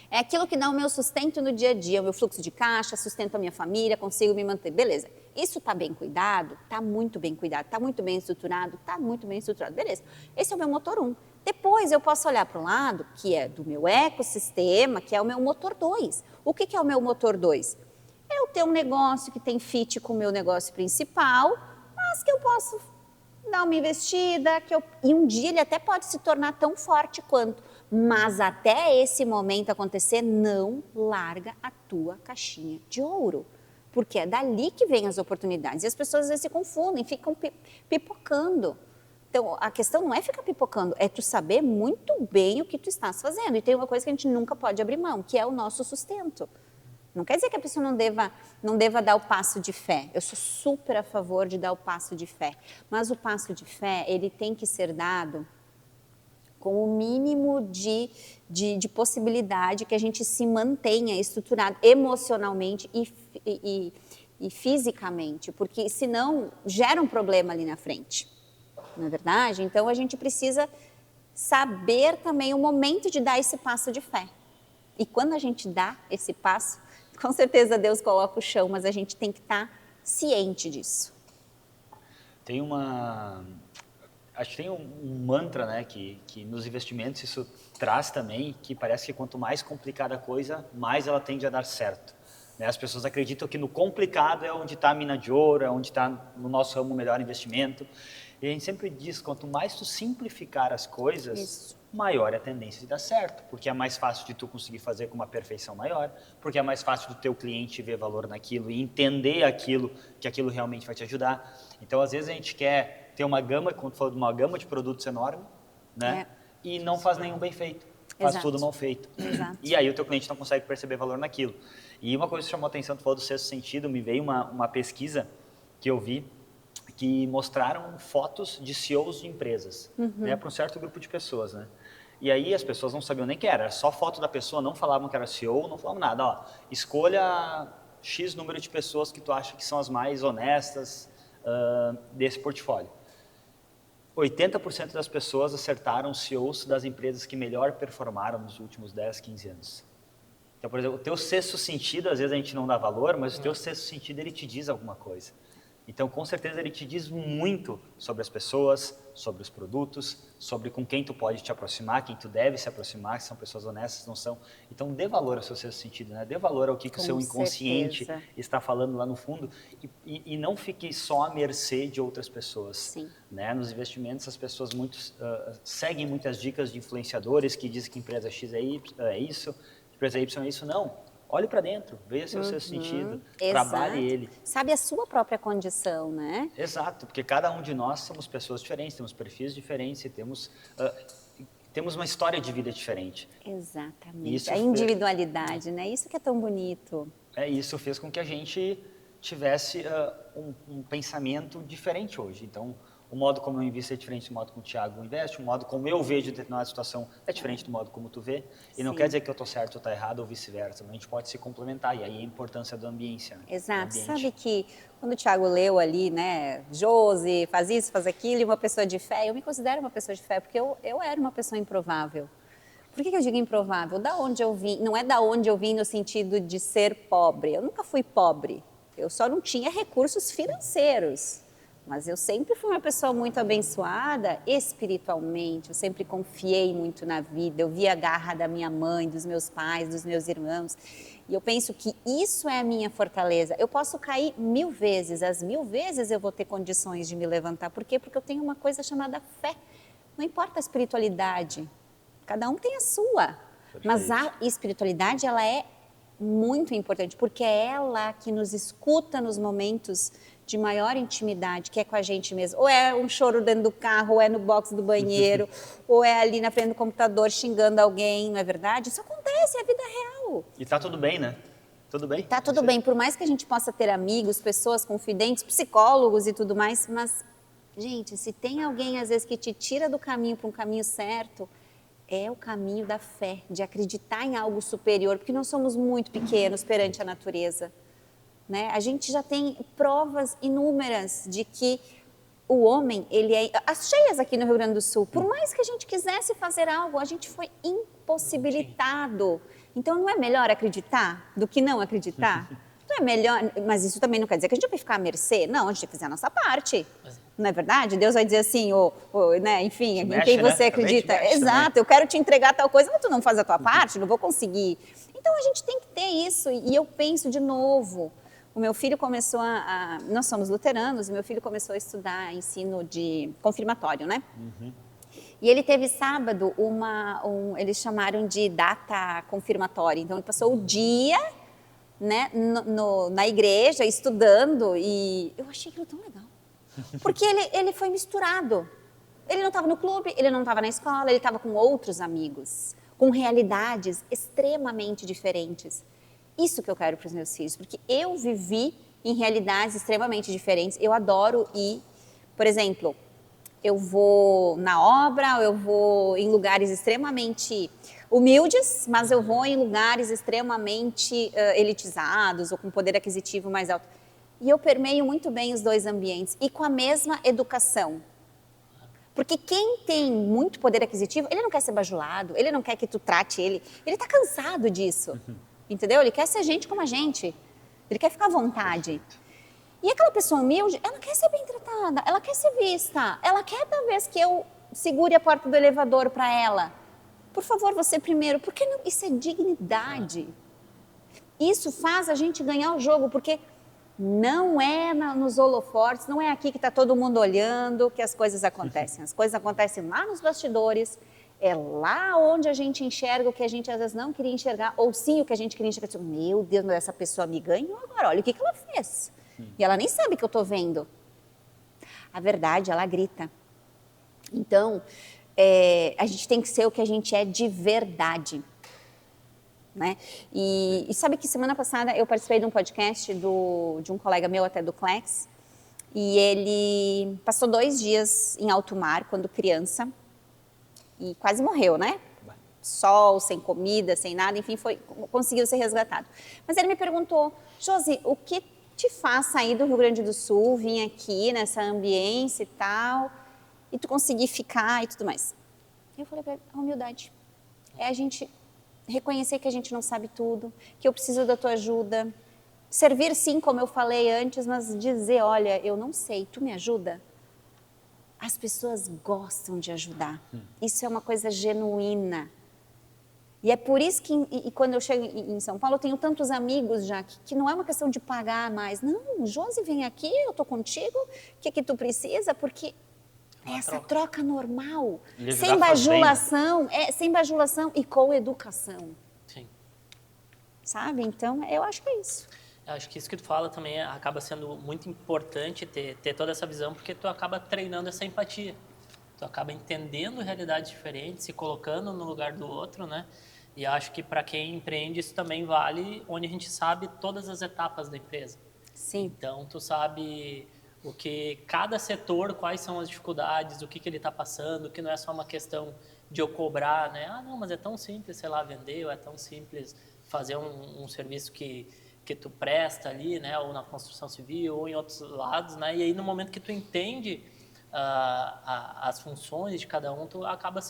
É aquilo que dá o meu sustento no dia a dia, o meu fluxo de caixa, sustento a minha família, consigo me manter. Beleza. Isso está bem cuidado? Está muito bem cuidado. Está muito bem estruturado? Está muito bem estruturado. Beleza. Esse é o meu motor 1. Depois eu posso olhar para o lado, que é do meu ecossistema, que é o meu motor 2. O que é o meu motor 2? É eu ter um negócio que tem fit com o meu negócio principal, mas que eu posso dar uma investida, e um dia ele até pode se tornar tão forte quanto. Mas até esse momento acontecer, não larga a tua caixinha de ouro. Porque é dali que vem as oportunidades. E as pessoas às vezes se confundem, ficam pipocando. Então, a questão não é ficar pipocando, é tu saber muito bem o que tu estás fazendo. E tem uma coisa que a gente nunca pode abrir mão, que é o nosso sustento. Não quer dizer que a pessoa não deva dar o passo de fé. Eu sou super a favor de dar o passo de fé. Mas o passo de fé, ele tem que ser dado com o mínimo de possibilidade que a gente se mantenha estruturado emocionalmente e fisicamente, porque senão gera um problema ali na frente, não é verdade? Então a gente precisa saber também o momento de dar esse passo de fé. E quando a gente dá esse passo, com certeza Deus coloca o chão, mas a gente tem que estar ciente disso. Acho que tem um mantra, né, que nos investimentos isso traz também, que parece que quanto mais complicada a coisa, mais ela tende a dar certo. Né? As pessoas acreditam que no complicado é onde está a mina de ouro, é onde está no nosso ramo o melhor investimento. E a gente sempre diz, quanto mais tu simplificar as coisas, maior é a tendência de dar certo, porque é mais fácil de tu conseguir fazer com uma perfeição maior, porque é mais fácil do teu cliente ver valor naquilo e entender que aquilo realmente vai te ajudar. Então, às vezes a gente quer ter uma gama, como tu falou, de uma gama de produtos enorme, né? E não faz nenhum bem feito, faz tudo mal feito. Exato. E aí o teu cliente não consegue perceber valor naquilo. E uma coisa que chamou a atenção, tu falou do sexto sentido, me veio uma pesquisa que eu vi, que mostraram fotos de CEOs de empresas, né, para um certo grupo de pessoas, né? E aí as pessoas não sabiam nem que era só foto da pessoa, não falavam que era CEO, não falavam nada. Ó, escolha X número de pessoas que tu acha que são as mais honestas desse portfólio. 80% das pessoas acertaram CEOs das empresas que melhor performaram nos últimos 10, 15 anos. Então, por exemplo, o teu sexto sentido, às vezes a gente não dá valor, mas o teu sexto sentido, ele te diz alguma coisa. Então, com certeza, ele te diz muito sobre as pessoas, sobre os produtos, sobre com quem tu pode te aproximar, quem tu deve se aproximar, se são pessoas honestas, não são. Então, dê valor ao seu sexto sentido, né? Dê valor ao que o seu inconsciente está falando lá no fundo e não fique só à mercê de outras pessoas. Sim. Né? Nos investimentos, as pessoas seguem muitas dicas de influenciadores que dizem que empresa X é isso, empresa Y é isso. Não. Olhe para dentro, veja seu sexto sentido, trabalhe ele. Sabe a sua própria condição, né? Exato, porque cada um de nós somos pessoas diferentes, temos perfis diferentes e temos uma história de vida diferente. Exatamente, Isso a individualidade, né? Isso que é tão bonito. Isso fez com que a gente tivesse um pensamento diferente hoje. Então, o modo como eu invisto é diferente do modo como o Thiago investe, o modo como eu vejo determinada situação é diferente do modo como tu vê. E não quer dizer que eu estou certo ou estou errado ou vice-versa, mas a gente pode se complementar, e aí a importância do ambiente. Né? Exato, sabe que quando o Thiago leu ali, né, Josi, faz isso, faz aquilo, e uma pessoa de fé, eu me considero uma pessoa de fé, porque eu era uma pessoa improvável. Por que eu digo improvável? Da onde eu vim, não é da onde eu vim no sentido de ser pobre, eu nunca fui pobre, eu só não tinha recursos financeiros. Mas eu sempre fui uma pessoa muito abençoada espiritualmente, eu sempre confiei muito na vida, eu vi a garra da minha mãe, dos meus pais, dos meus irmãos. E eu penso que isso é a minha fortaleza. Eu posso cair 1000 vezes, as 1000 vezes eu vou ter condições de me levantar. Por quê? Porque eu tenho uma coisa chamada fé. Não importa a espiritualidade, cada um tem a sua. Perfeito. Mas a espiritualidade, ela é muito importante, porque é ela que nos escuta nos momentos de maior intimidade, que é com a gente mesmo. Ou é um choro dentro do carro, ou é no box do banheiro, ou é ali na frente do computador xingando alguém, não é verdade? Isso acontece, é a vida real. E tá tudo bem, né? Tudo bem? Tá tudo bem, por mais que a gente possa ter amigos, pessoas confidentes, psicólogos e tudo mais, mas, gente, se tem alguém às vezes que te tira do caminho para um caminho certo, é o caminho da fé, de acreditar em algo superior, porque nós somos muito pequenos perante a natureza. Né? A gente já tem provas inúmeras de que o homem, ele é... As cheias aqui no Rio Grande do Sul, por mais que a gente quisesse fazer algo, a gente foi impossibilitado. Então, não é melhor acreditar do que não acreditar? Não é melhor... Mas isso também não quer dizer que a gente vai ficar à mercê. Não, a gente tem que fazer a nossa parte. Não é verdade? Deus vai dizer assim, né? Enfim, em quem você acredita. Exato, eu quero te entregar tal coisa, mas tu não faz a tua parte, não vou conseguir. Então, a gente tem que ter isso. E eu penso de novo... O meu filho começou nós somos luteranos, e meu filho começou a estudar ensino de confirmatório, né? E ele teve sábado eles chamaram de data confirmatória. Então, ele passou o dia, né, na igreja, estudando, e eu achei aquilo tão legal. Porque ele foi misturado. Ele não estava no clube, ele não estava na escola, ele estava com outros amigos, com realidades extremamente diferentes. Isso que eu quero para os meus filhos, porque eu vivi em realidades extremamente diferentes. Eu adoro ir, por exemplo, eu vou na obra, eu vou em lugares extremamente humildes, mas eu vou em lugares extremamente elitizados ou com poder aquisitivo mais alto. E eu permeio muito bem os dois ambientes e com a mesma educação. Porque quem tem muito poder aquisitivo, ele não quer ser bajulado, ele não quer que tu trate ele está cansado disso, entendeu? Ele quer ser gente como a gente, ele quer ficar à vontade. E aquela pessoa humilde, ela quer ser bem tratada, ela quer ser vista, ela quer talvez que eu segure a porta do elevador para ela. Por favor, você primeiro, porque não? Isso é dignidade. Isso faz a gente ganhar o jogo, porque não é nos holofortes, não é aqui que está todo mundo olhando que as coisas acontecem. As coisas acontecem lá nos bastidores, é lá onde a gente enxerga o que a gente às vezes não queria enxergar, ou sim o que a gente queria enxergar. Meu Deus, mas essa pessoa me ganhou agora, olha o que ela fez. E ela nem sabe que eu estou vendo. A verdade, ela grita. Então, a gente tem que ser o que a gente é de verdade. Né? E sabe que semana passada eu participei de um podcast de um colega meu, até do Clex, e ele passou 2 dias em alto mar quando criança e quase morreu, né? Sol, sem comida, sem nada, enfim, conseguiu ser resgatado. Mas ele me perguntou, Josi, o que te faz sair do Rio Grande do Sul, vir aqui nessa ambiência e tal, e tu conseguir ficar e tudo mais? Eu falei pra ele, a humildade. É a gente reconhecer que a gente não sabe tudo, que eu preciso da tua ajuda. Servir sim, como eu falei antes, mas dizer, olha, eu não sei, tu me ajuda? As pessoas gostam de ajudar. Isso é uma coisa genuína. E é por isso que quando eu chego em São Paulo, eu tenho tantos amigos já, que não é uma questão de pagar mais. Não, Josi, vem aqui, eu tô contigo, o que tu precisa? Porque é essa troca normal, sem bajulação, sem bajulação e com educação. Sim. Sabe? Então, eu acho que é isso. Eu acho que isso que tu fala também acaba sendo muito importante ter toda essa visão, porque tu acaba treinando essa empatia. Tu acaba entendendo realidades diferentes, se colocando no lugar do outro, né? E acho que para quem empreende isso também vale, onde a gente sabe todas as etapas da empresa. Sim. Então, tu sabe o que cada setor, quais são as dificuldades, o que ele está passando, que não é só uma questão de eu cobrar, né? Ah, não, mas é tão simples, sei lá, vender, ou é tão simples fazer um serviço que tu presta ali, né? Ou na construção civil, ou em outros lados, né? E aí, no momento que tu entende as funções de cada um, tu acaba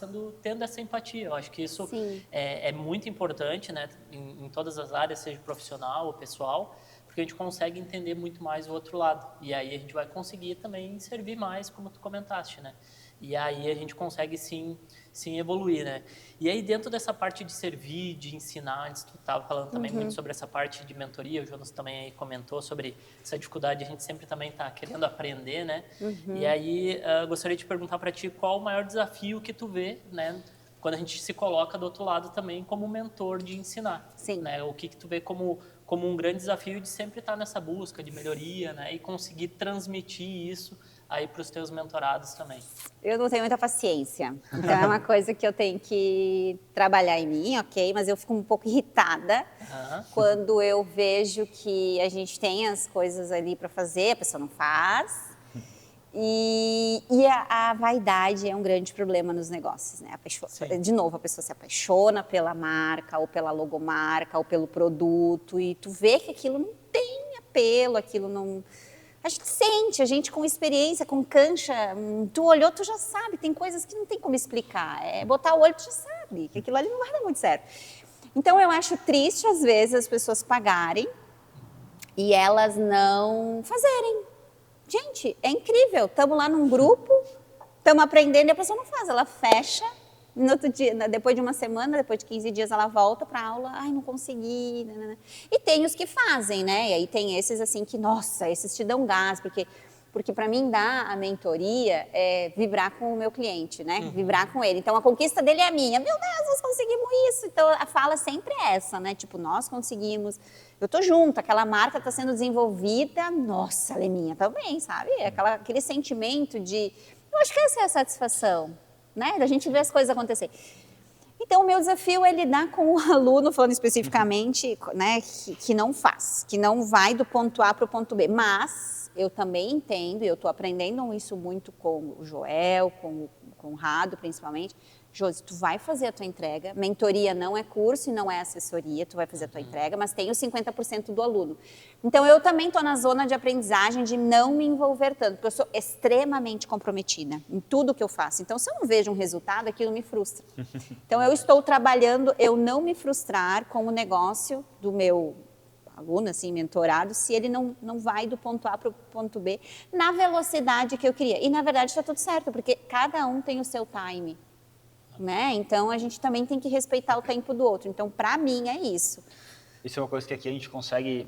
tendo essa empatia. Eu acho que isso é muito importante, né? Em todas as áreas, seja profissional ou pessoal, porque a gente consegue entender muito mais o outro lado. E aí a gente vai conseguir também servir mais, como tu comentaste, né? E aí a gente consegue sim evoluir, né? E aí dentro dessa parte de servir, de ensinar, antes tu estava falando também muito sobre essa parte de mentoria, o Jonas também aí comentou sobre essa dificuldade, a gente sempre também está querendo aprender, né? E aí gostaria de perguntar para ti qual o maior desafio que tu vê, né? Quando a gente se coloca do outro lado também como mentor de ensinar. Sim. Né? O que tu vê como um grande desafio de sempre estar nessa busca de melhoria, né? E conseguir transmitir isso aí para os teus mentorados também. Eu não tenho muita paciência, então é uma coisa que eu tenho que trabalhar em mim, ok? Mas eu fico um pouco irritada quando eu vejo que a gente tem as coisas ali para fazer, a pessoa não faz. E a vaidade é um grande problema nos negócios, né? De novo, a pessoa se apaixona pela marca, ou pela logomarca, ou pelo produto, e tu vê que aquilo não tem apelo, aquilo não... A gente sente, a gente com experiência, com cancha, tu olhou, tu já sabe, tem coisas que não tem como explicar. É botar o olho, tu já sabe, que aquilo ali não vai dar muito certo. Então, eu acho triste, às vezes, as pessoas pagarem e elas não fazerem. Gente, é incrível, estamos lá num grupo, estamos aprendendo e a pessoa não faz, ela fecha, no outro dia, depois de uma semana, depois de 15 dias ela volta para a aula, ai, não consegui, né? E tem os que fazem, né, e aí tem esses assim que, nossa, esses te dão gás, porque para mim dar a mentoria é vibrar com o meu cliente, né, vibrar com ele, então a conquista dele é a minha, meu Deus, nós conseguimos isso, então a fala sempre é essa, né, tipo, nós conseguimos, eu tô junto, aquela marca está sendo desenvolvida, nossa, ela é minha também, sabe, aquele sentimento de... Eu acho que essa é a satisfação, né? Da gente ver as coisas acontecer. Então, o meu desafio é lidar com o aluno, falando especificamente, né, que não faz, que não vai do ponto A para o ponto B. Mas eu também entendo, e eu estou aprendendo isso muito com o Joel, com o Conrado, principalmente. Josi, tu vai fazer a tua entrega, mentoria não é curso e não é assessoria, tu vai fazer a tua entrega, mas tem os 50% do aluno. Então, eu também estou na zona de aprendizagem de não me envolver tanto, porque eu sou extremamente comprometida em tudo que eu faço. Então, se eu não vejo um resultado, aquilo me frustra. Então, eu estou trabalhando, eu não me frustrar com o negócio do meu aluno, assim, mentorado, se ele não vai do ponto A para o ponto B na velocidade que eu queria. E, na verdade, está tudo certo, porque cada um tem o seu time. Né? Então, a gente também tem que respeitar o tempo do outro. Então, para mim, é isso. Isso é uma coisa que aqui a gente consegue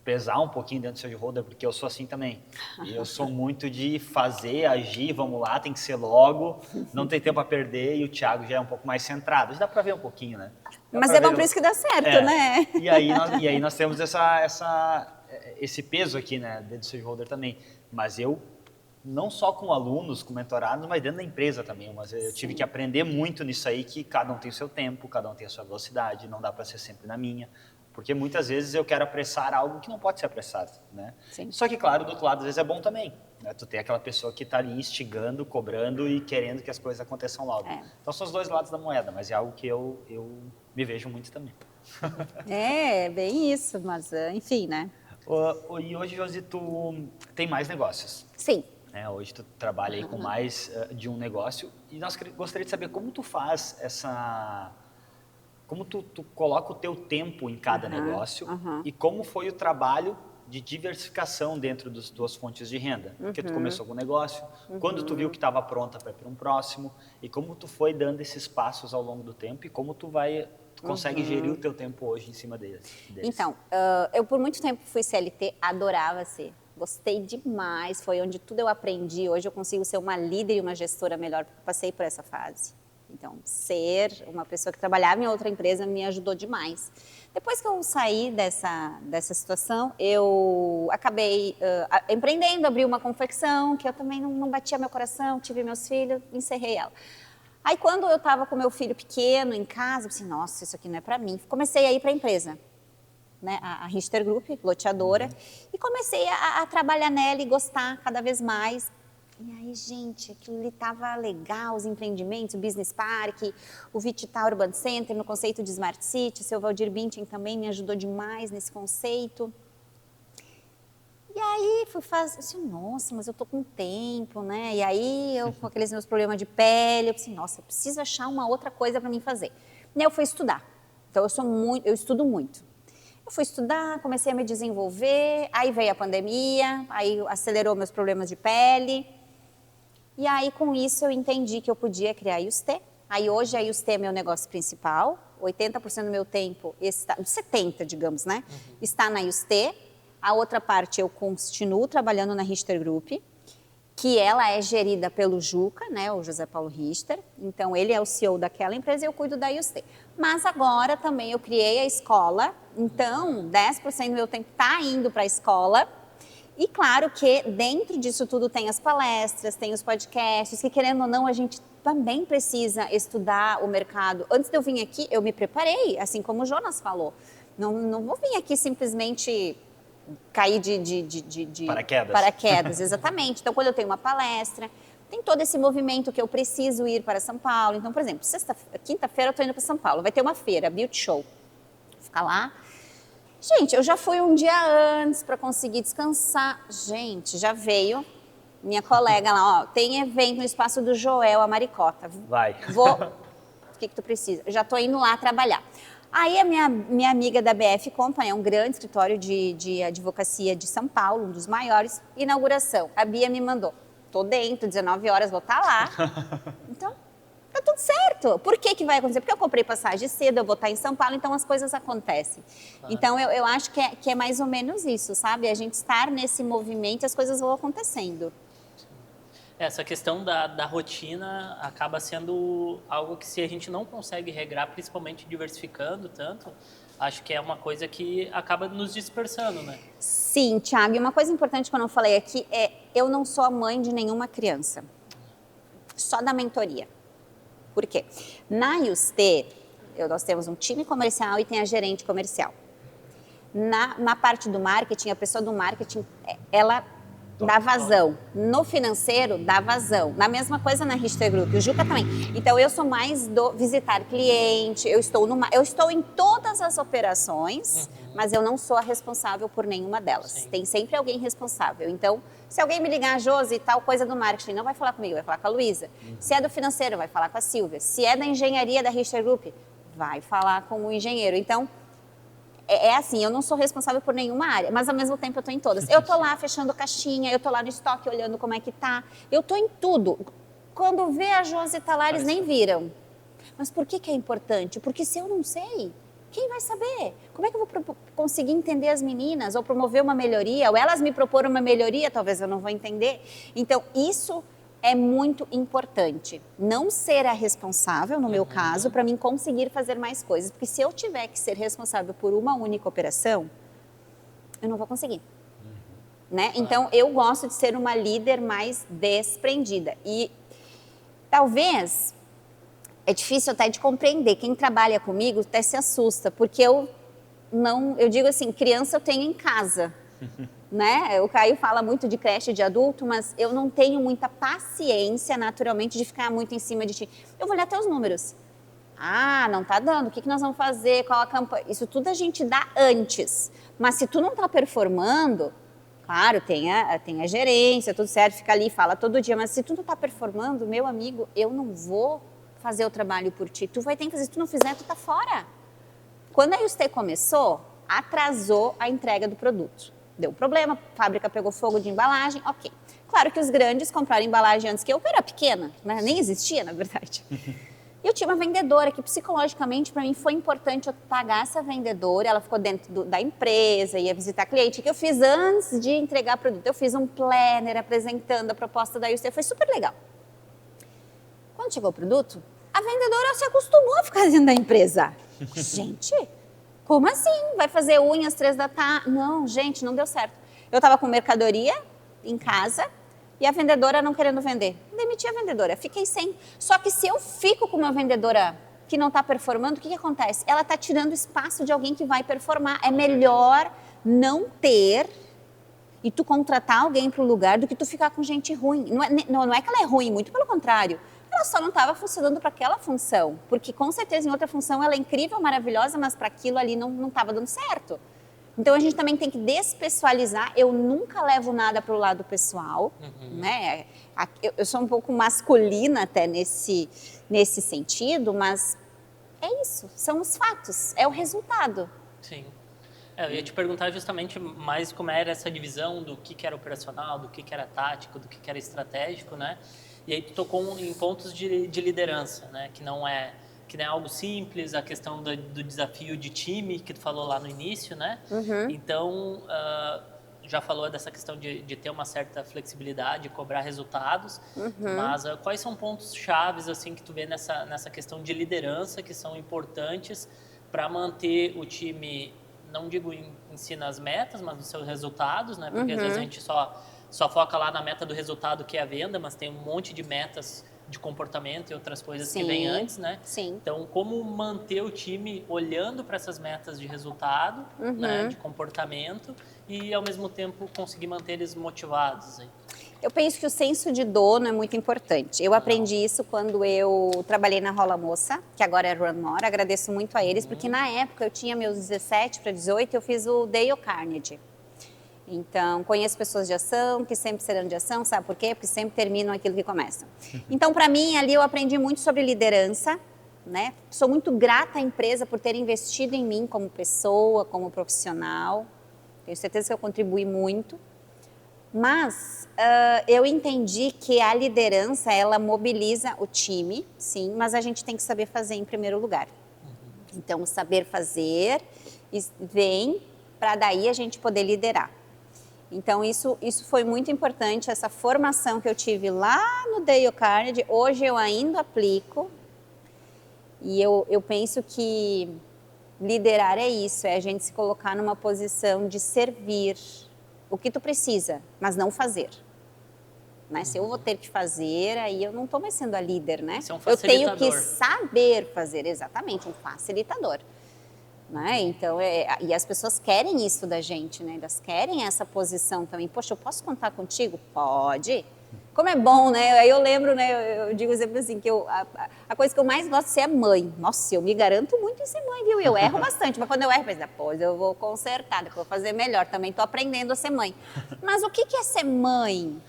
pesar um pouquinho dentro do seu holder, porque eu sou assim também. Eu sou muito de fazer, agir, vamos lá, tem que ser logo, não tem tempo a perder, e o Thiago já é um pouco mais centrado. Já dá para ver um pouquinho, né? Mas é bom por isso que dá certo, né? E aí nós temos esse peso aqui, né, dentro do seu holder também. Mas eu, não só com alunos, com mentorados, mas dentro da empresa também. Mas eu tive que aprender muito nisso aí, que cada um tem o seu tempo, cada um tem a sua velocidade, não dá para ser sempre na minha. Porque muitas vezes eu quero apressar algo que não pode ser apressado, né? Sim. Só que, claro, do outro lado, às vezes é bom também, né? Tu tem aquela pessoa que está ali instigando, cobrando e querendo que as coisas aconteçam logo. Então, são os dois lados da moeda, mas é algo que eu me vejo muito também. É, bem isso, mas enfim, né? E hoje, Josi, tu tem mais negócios. Sim. Hoje tu trabalha aí com mais de um negócio e nós gostaria de saber como tu faz como tu coloca o teu tempo em cada negócio e como foi o trabalho de diversificação dentro das tuas fontes de renda. Porque tu começou com um negócio, quando tu viu que estava pronta para ir para um próximo e como tu foi dando esses passos ao longo do tempo e como tu consegue gerir o teu tempo hoje em cima deles. Então, eu por muito tempo fui CLT, adorava ser. Gostei demais, foi onde tudo eu aprendi. Hoje eu consigo ser uma líder e uma gestora melhor, porque eu passei por essa fase. Então, ser uma pessoa que trabalhava em outra empresa me ajudou demais. Depois que eu saí dessa situação, eu acabei empreendendo, abri uma confecção, que eu também não batia meu coração, tive meus filhos, encerrei ela. Aí, quando eu estava com meu filho pequeno em casa, eu pensei, nossa, isso aqui não é para mim. Comecei a ir para a empresa. Né, a Richter Group, loteadora, e comecei a trabalhar nela e gostar cada vez mais. E aí, gente, aquilo ali estava legal, os empreendimentos, o Business Park, o Wichita Urban Center, no conceito de Smart City, o seu Valdir Bintin também me ajudou demais nesse conceito. E aí, fui fazer, assim, nossa, mas eu tô com tempo, né? E aí, eu com aqueles meus problemas de pele, eu pensei, nossa, eu preciso achar uma outra coisa para mim fazer. E aí, eu fui estudar. Então, eu estudo muito. Eu fui estudar, comecei a me desenvolver, aí veio a pandemia, aí acelerou meus problemas de pele. E aí, com isso, eu entendi que eu podia criar a Yusté. Aí, hoje, a Yusté é meu negócio principal. 80% do meu tempo, 70%, digamos, né? Está na Yusté. A outra parte, eu continuo trabalhando na Richter Group, que ela é gerida pelo Juca, né, o José Paulo Richter. Então, ele é o CEO daquela empresa e eu cuido da Yusté. Mas agora também eu criei a escola, então 10% do meu tempo está indo para a escola. E claro que dentro disso tudo tem as palestras, tem os podcasts, que querendo ou não a gente também precisa estudar o mercado. Antes de eu vir aqui, eu me preparei, assim como o Jonas falou. Não vou vir aqui simplesmente cair de paraquedas, exatamente. Então, quando eu tenho uma palestra, tem todo esse movimento que eu preciso ir para São Paulo. Então, por exemplo, quinta-feira eu estou indo para São Paulo, vai ter uma feira, Beauty Show. Vou ficar lá. Gente, eu já fui um dia antes para conseguir descansar. Gente, já veio minha colega lá, ó, tem evento no espaço do Joel, a Maricota. Vai. O que tu precisa? Já estou indo lá trabalhar. Aí a minha amiga da BF Company, é um grande escritório de advocacia de São Paulo, um dos maiores, inauguração. A Bia me mandou, tô dentro, 19 horas, vou estar lá. Então, tá tudo certo. Por que vai acontecer? Porque eu comprei passagem cedo, eu vou estar em São Paulo, então as coisas acontecem. Então, eu acho que é mais ou menos isso, sabe? A gente estar nesse movimento, as coisas vão acontecendo. Essa questão da rotina acaba sendo algo que, se a gente não consegue regrar, principalmente diversificando tanto, acho que é uma coisa que acaba nos dispersando, né? Sim, Thiago, e uma coisa importante que eu não falei aqui é eu não sou a mãe de nenhuma criança, só da mentoria. Por quê? Na Yuste, nós temos um time comercial e tem a gerente comercial. Na parte do marketing, a pessoa do marketing, ela dá vazão. No financeiro, dá vazão. Na mesma coisa na Richter Group, o Juca também. Então, eu sou mais do visitar cliente, eu estou em todas as operações, mas eu não sou a responsável por nenhuma delas. Sim. Tem sempre alguém responsável. Então, se alguém me ligar, Josi, tal coisa do marketing, não vai falar comigo, vai falar com a Luísa. Se é do financeiro, vai falar com a Silvia. Se é da engenharia da Richter Group, vai falar com o engenheiro. Então, é assim, eu não sou responsável por nenhuma área, mas ao mesmo tempo eu estou em todas. Eu estou lá fechando caixinha, eu estou lá no estoque olhando como é que tá, eu estou em tudo. Quando vê a Josi tá lá, eles nem viram. Mas por que é importante? Porque se eu não sei, quem vai saber? Como é que eu vou conseguir entender as meninas, ou promover uma melhoria, ou elas me propor uma melhoria, talvez eu não vou entender. Então, isso é muito importante. Não ser a responsável, no meu caso, para mim conseguir fazer mais coisas. Porque se eu tiver que ser responsável por uma única operação, eu não vou conseguir. Né? Então, eu gosto de ser uma líder mais desprendida. E talvez, é difícil até de compreender. Quem trabalha comigo até se assusta, porque eu digo assim, criança eu tenho em casa. Né? O Caio fala muito de creche de adulto, mas eu não tenho muita paciência, naturalmente, de ficar muito em cima de ti. Eu vou olhar até os números. Ah, não tá dando, o que nós vamos fazer, qual a campanha? Isso tudo a gente dá antes. Mas se tu não tá performando, claro, tem a gerência, tudo certo, fica ali, fala todo dia, mas se tu não tá performando, meu amigo, eu não vou fazer o trabalho por ti. Tu vai ter que fazer, se tu não fizer, tu tá fora. Quando a Yuste começou, atrasou a entrega do produto. Deu problema, a fábrica pegou fogo de embalagem, ok. Claro que os grandes compraram embalagem antes que eu era pequena, né? Nem existia, na verdade. E eu tinha uma vendedora que psicologicamente para mim foi importante eu pagar essa vendedora, ela ficou dentro da empresa, ia visitar cliente. O que eu fiz antes de entregar produto? Eu fiz um planner apresentando a proposta da Yuste, foi super legal. Quando chegou o produto, a vendedora se acostumou a ficar dentro da empresa. Gente, como assim? Vai fazer unhas 3 da tarde? Não, gente, não deu certo. Eu estava com mercadoria em casa e a vendedora não querendo vender. Demiti a vendedora, fiquei sem. Só que se eu fico com uma vendedora que não está performando, o que acontece? Ela está tirando espaço de alguém que vai performar. É melhor não ter e tu contratar alguém para o lugar do que tu ficar com gente ruim. Não é que ela é ruim, muito pelo contrário. Ela só não estava funcionando para aquela função, porque com certeza em outra função ela é incrível, maravilhosa, mas para aquilo ali não estava dando certo. Então a gente também tem que despessoalizar. Eu nunca levo nada para o lado pessoal, né? Eu sou um pouco masculina até nesse sentido, mas é isso, são os fatos, é o resultado. Sim. Eu ia te perguntar justamente mais como era essa divisão do que era operacional, do que era tático, do que era estratégico, né? E aí tu tocou em pontos de liderança, né? Que não é algo simples, a questão do desafio de time que tu falou lá no início, né? Então, já falou dessa questão de ter uma certa flexibilidade, cobrar resultados, mas quais são pontos chaves assim que tu vê nessa questão de liderança que são importantes para manter o time, não digo em si nas metas, mas nos seus resultados, né? Porque às vezes a gente só foca lá na meta do resultado, que é a venda, mas tem um monte de metas de comportamento e outras coisas que vêm antes, né? Sim. Então, como manter o time olhando para essas metas de resultado, né, de comportamento, e ao mesmo tempo conseguir manter eles motivados aí? Eu penso que o senso de dono é muito importante. Eu aprendi isso quando eu trabalhei na Rola Moça, que agora é Run More. Agradeço muito a eles, porque na época eu tinha meus 17 para 18, eu fiz o Dale Carnegie. Então, conheço pessoas de ação, que sempre serão de ação, sabe por quê? Porque sempre terminam aquilo que começam. Então, para mim, ali eu aprendi muito sobre liderança, né? Sou muito grata à empresa por ter investido em mim como pessoa, como profissional. Tenho certeza que eu contribuí muito. Mas eu entendi que a liderança, ela mobiliza o time, sim, mas a gente tem que saber fazer em primeiro lugar. Então, o saber fazer vem para daí a gente poder liderar. Então, isso foi muito importante, essa formação que eu tive lá no Dale Carnegie, hoje eu ainda aplico. E eu penso que liderar é isso, é a gente se colocar numa posição de servir o que tu precisa, mas não fazer. né? Se eu vou ter que fazer, aí eu não estou mais sendo a líder, né? Você é um eu tenho que facilitador. saber fazer, exatamente, um facilitador. Né? Então, e as pessoas querem isso da gente, né? Elas querem essa posição também. Poxa, eu posso contar contigo? Pode. Como é bom, né? Aí eu lembro, né? Eu digo sempre assim, que a coisa que eu mais gosto de ser é mãe. Nossa, eu me garanto muito em ser mãe, viu? Eu erro bastante, mas quando eu erro, eu penso, depois eu vou consertar, depois eu vou fazer melhor. Também estou aprendendo a ser mãe. Mas o que é ser mãe?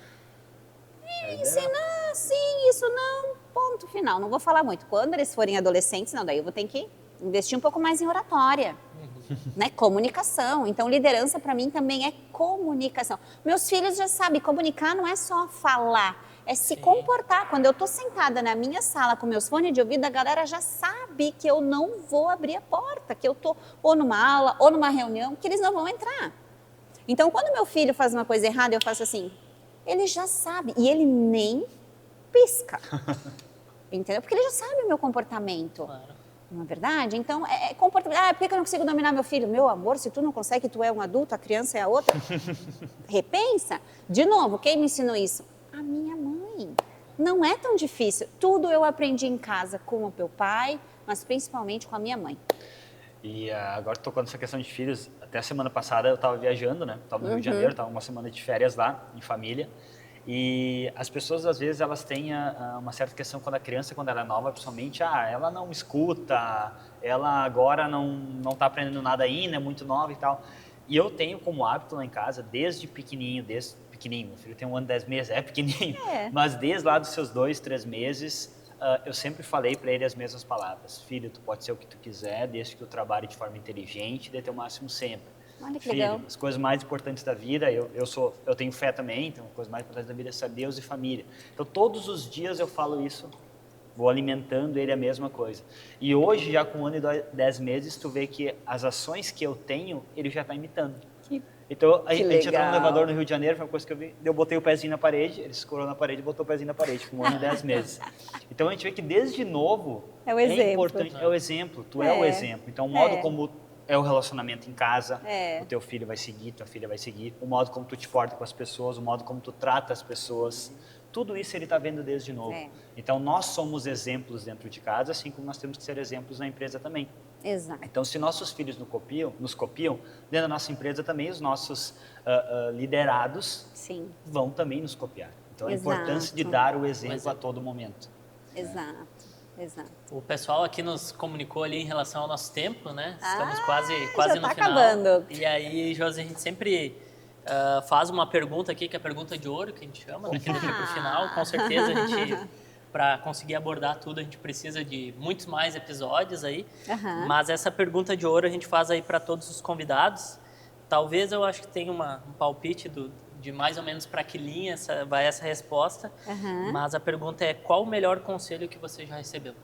Ensinar, sim, isso não, ponto final. Não vou falar muito. Quando eles forem adolescentes, não, daí eu vou ter que investir um pouco mais em oratória, né? Comunicação. Então, liderança para mim também é comunicação. Meus filhos já sabem, comunicar não é só falar, é se comportar. Quando eu estou sentada na minha sala com meus fones de ouvido, a galera já sabe que eu não vou abrir a porta, que eu estou ou numa aula ou numa reunião, que eles não vão entrar. Então, quando meu filho faz uma coisa errada, eu faço assim, ele já sabe, e ele nem pisca, entendeu? Porque ele já sabe o meu comportamento. Claro. Não é verdade? Então, é comportamento. Ah, por que eu não consigo dominar meu filho? Meu amor, se tu não consegue, tu é um adulto, a criança é a outra. Repensa. De novo, quem me ensinou isso? A minha mãe. Não é tão difícil. Tudo eu aprendi em casa com o meu pai, mas principalmente com a minha mãe. E agora tocando essa questão de filhos, até a semana passada eu estava viajando, né? Estava no Rio de Janeiro, estava uma semana de férias lá, em família. E as pessoas, às vezes, elas têm uma certa questão quando a criança, quando ela é nova, principalmente, ela não escuta, ela agora não está aprendendo nada ainda, é muito nova e tal. E eu tenho como hábito lá em casa, desde pequenininho, meu filho tem 1 ano e 10 meses, é pequenininho, mas desde lá dos seus 2, 3 meses, eu sempre falei para ele as mesmas palavras. Filho, tu pode ser o que tu quiser, desde que tu trabalhe de forma inteligente e dê teu máximo sempre. Olha que Filho, legal. as coisas mais importantes da vida, eu tenho fé também, então as coisas mais importantes da vida é ser Deus e família. Então todos os dias eu falo isso, vou alimentando ele a mesma coisa. E hoje, já com 1 ano e 10 meses, tu vê que as ações que eu tenho, ele já está imitando. Então a gente entrou no elevador no Rio de Janeiro, foi uma coisa que eu vi, eu botei o pezinho na parede, ele escorou na parede e botou o pezinho na parede, com 1 ano e 10 meses. Então a gente vê que desde novo É o exemplo. importante, é o exemplo, tu é o exemplo. Então o modo como é o relacionamento em casa, o teu filho vai seguir, tua filha vai seguir, o modo como tu te porta com as pessoas, o modo como tu trata as pessoas, tudo isso ele está vendo desde novo. Então nós somos exemplos dentro de casa, assim como nós temos que ser exemplos na empresa também. Exato. Então se nossos filhos nos copiam, dentro da nossa empresa também os nossos liderados vão também nos copiar. Então a importância de dar o exemplo a todo momento. Exato. Exato. O pessoal aqui nos comunicou ali em relação ao nosso tempo, né? Estamos quase já no tá final. Acabando. E aí, Josi, a gente sempre faz uma pergunta aqui, que é a pergunta de ouro, que a gente chama, né? Que deixa para o final. Com certeza, a gente, para conseguir abordar tudo, a gente precisa de muitos mais episódios aí. Mas essa pergunta de ouro a gente faz aí para todos os convidados. Talvez eu acho que tenha um palpite de mais ou menos para que linha vai essa resposta, mas a pergunta é: qual o melhor conselho que você já recebeu?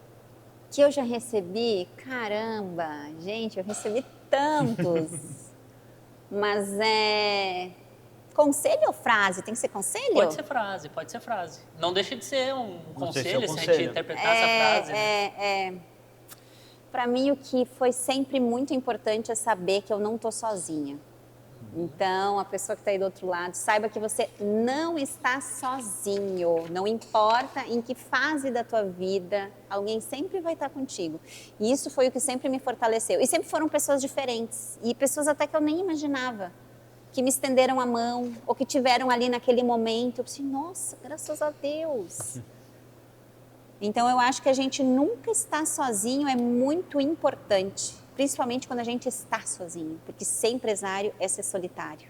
Que eu já recebi? Caramba, gente, eu recebi tantos. Mas conselho ou frase? Tem que ser conselho? Pode ser frase. Não deixa de ser um conselho, se a gente interpretar essa frase. Né? Para mim, o que foi sempre muito importante é saber que eu não estou sozinha. Então, a pessoa que está aí do outro lado, saiba que você não está sozinho. Não importa em que fase da tua vida, alguém sempre vai estar contigo. E isso foi o que sempre me fortaleceu. E sempre foram pessoas diferentes. E pessoas até que eu nem imaginava. Que me estenderam a mão, ou que tiveram ali naquele momento. Eu pensei, nossa, graças a Deus. Então, eu acho que a gente nunca está sozinho é muito importante. Principalmente quando a gente está sozinho, porque ser empresário é ser solitário,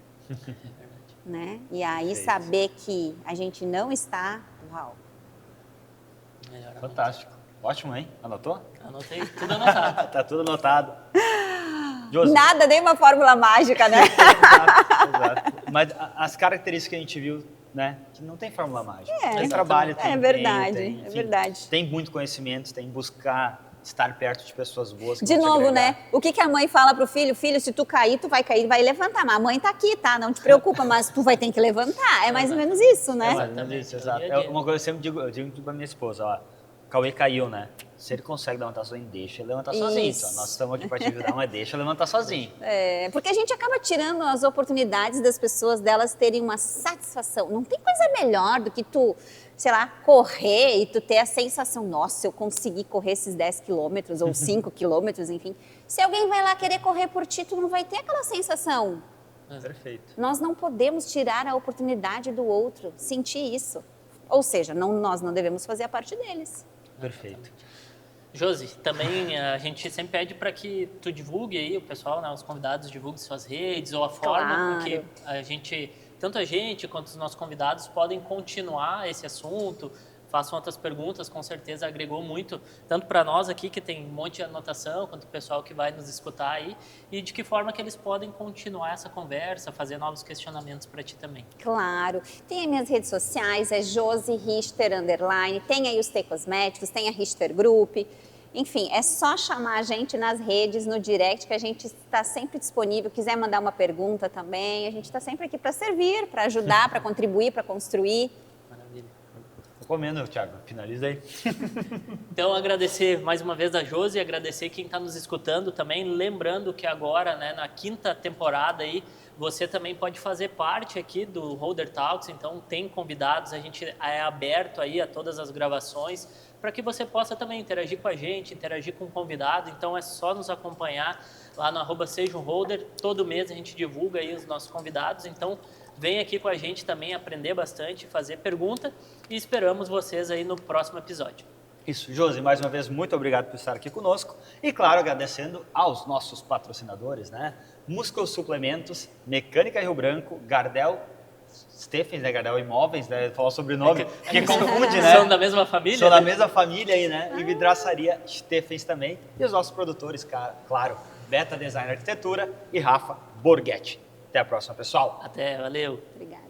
né? E aí saber que a gente não está, uau. Fantástico. Ótimo, hein? Anotou? Anotei, tudo anotado. Tá tudo anotado. Nada, nem uma fórmula mágica, né? Exato. Mas as características que a gente viu, né? Que não tem fórmula mágica. Tem trabalho, tem verdade, é verdade. Tem muito conhecimento, tem buscar estar perto de pessoas boas. De novo, né? O que a mãe fala pro filho? Filho, se tu cair, tu vai cair, vai levantar. Mas a mãe tá aqui, tá? Não te preocupa, mas tu vai ter que levantar. É mais ou menos isso, né? É mais ou menos isso, exato. É uma coisa que eu sempre digo pra minha esposa, ó. Cauê caiu, né? Se ele consegue levantar sozinho, deixa ele levantar sozinho. Só nós estamos aqui para te ajudar, mas deixa ele levantar sozinho. Porque a gente acaba tirando as oportunidades das pessoas, delas terem uma satisfação. Não tem coisa melhor do que tu, sei lá, correr e tu ter a sensação, nossa, eu consegui correr esses 10 quilômetros ou 5 quilômetros, enfim. Se alguém vai lá querer correr por ti, tu não vai ter aquela sensação. Perfeito. Nós não podemos tirar a oportunidade do outro, sentir isso. Ou seja, nós não devemos fazer a parte deles. Perfeito. Josi, também a gente sempre pede para que tu divulgue aí, o pessoal, né, os convidados divulguem suas redes ou a forma com que a gente, tanto a gente quanto os nossos convidados podem continuar esse assunto, façam outras perguntas, com certeza agregou muito, tanto para nós aqui, que tem um monte de anotação, quanto o pessoal que vai nos escutar aí, e de que forma que eles podem continuar essa conversa, fazer novos questionamentos para ti também. Claro. Tem as minhas redes sociais, é Josi Richter _, tem aí os T Cosméticos, tem a Richter Group. Enfim, é só chamar a gente nas redes, no direct, que a gente está sempre disponível. Quiser mandar uma pergunta também, a gente está sempre aqui para servir, para ajudar, para contribuir, para construir. Maravilha. Comendo, Thiago. Finaliza aí. Então, agradecer mais uma vez a Josi, agradecer quem está nos escutando também, lembrando que agora, né, na 5ª temporada aí, você também pode fazer parte aqui do Holder Talks, então tem convidados, a gente é aberto aí a todas as gravações, para que você possa também interagir com a gente, interagir com o convidado, então é só nos acompanhar lá no @sejaumholder, todo mês a gente divulga aí os nossos convidados, então vem aqui com a gente também aprender bastante, fazer pergunta e esperamos vocês aí no próximo episódio. Isso, Josi, mais uma vez, muito obrigado por estar aqui conosco. E, claro, agradecendo aos nossos patrocinadores, né? Muscle Suplementos, Mecânica Rio Branco, Gardel Stephens, né? Gardel Imóveis, né? Falar o sobrenome, que confunde, né? São da mesma família? São da né? mesma família aí, né? E Vidraçaria Stephens também. E os nossos produtores, claro, Beta Design Arquitetura e Rafa Borghetti. Até a próxima, pessoal. Até, valeu. Obrigada.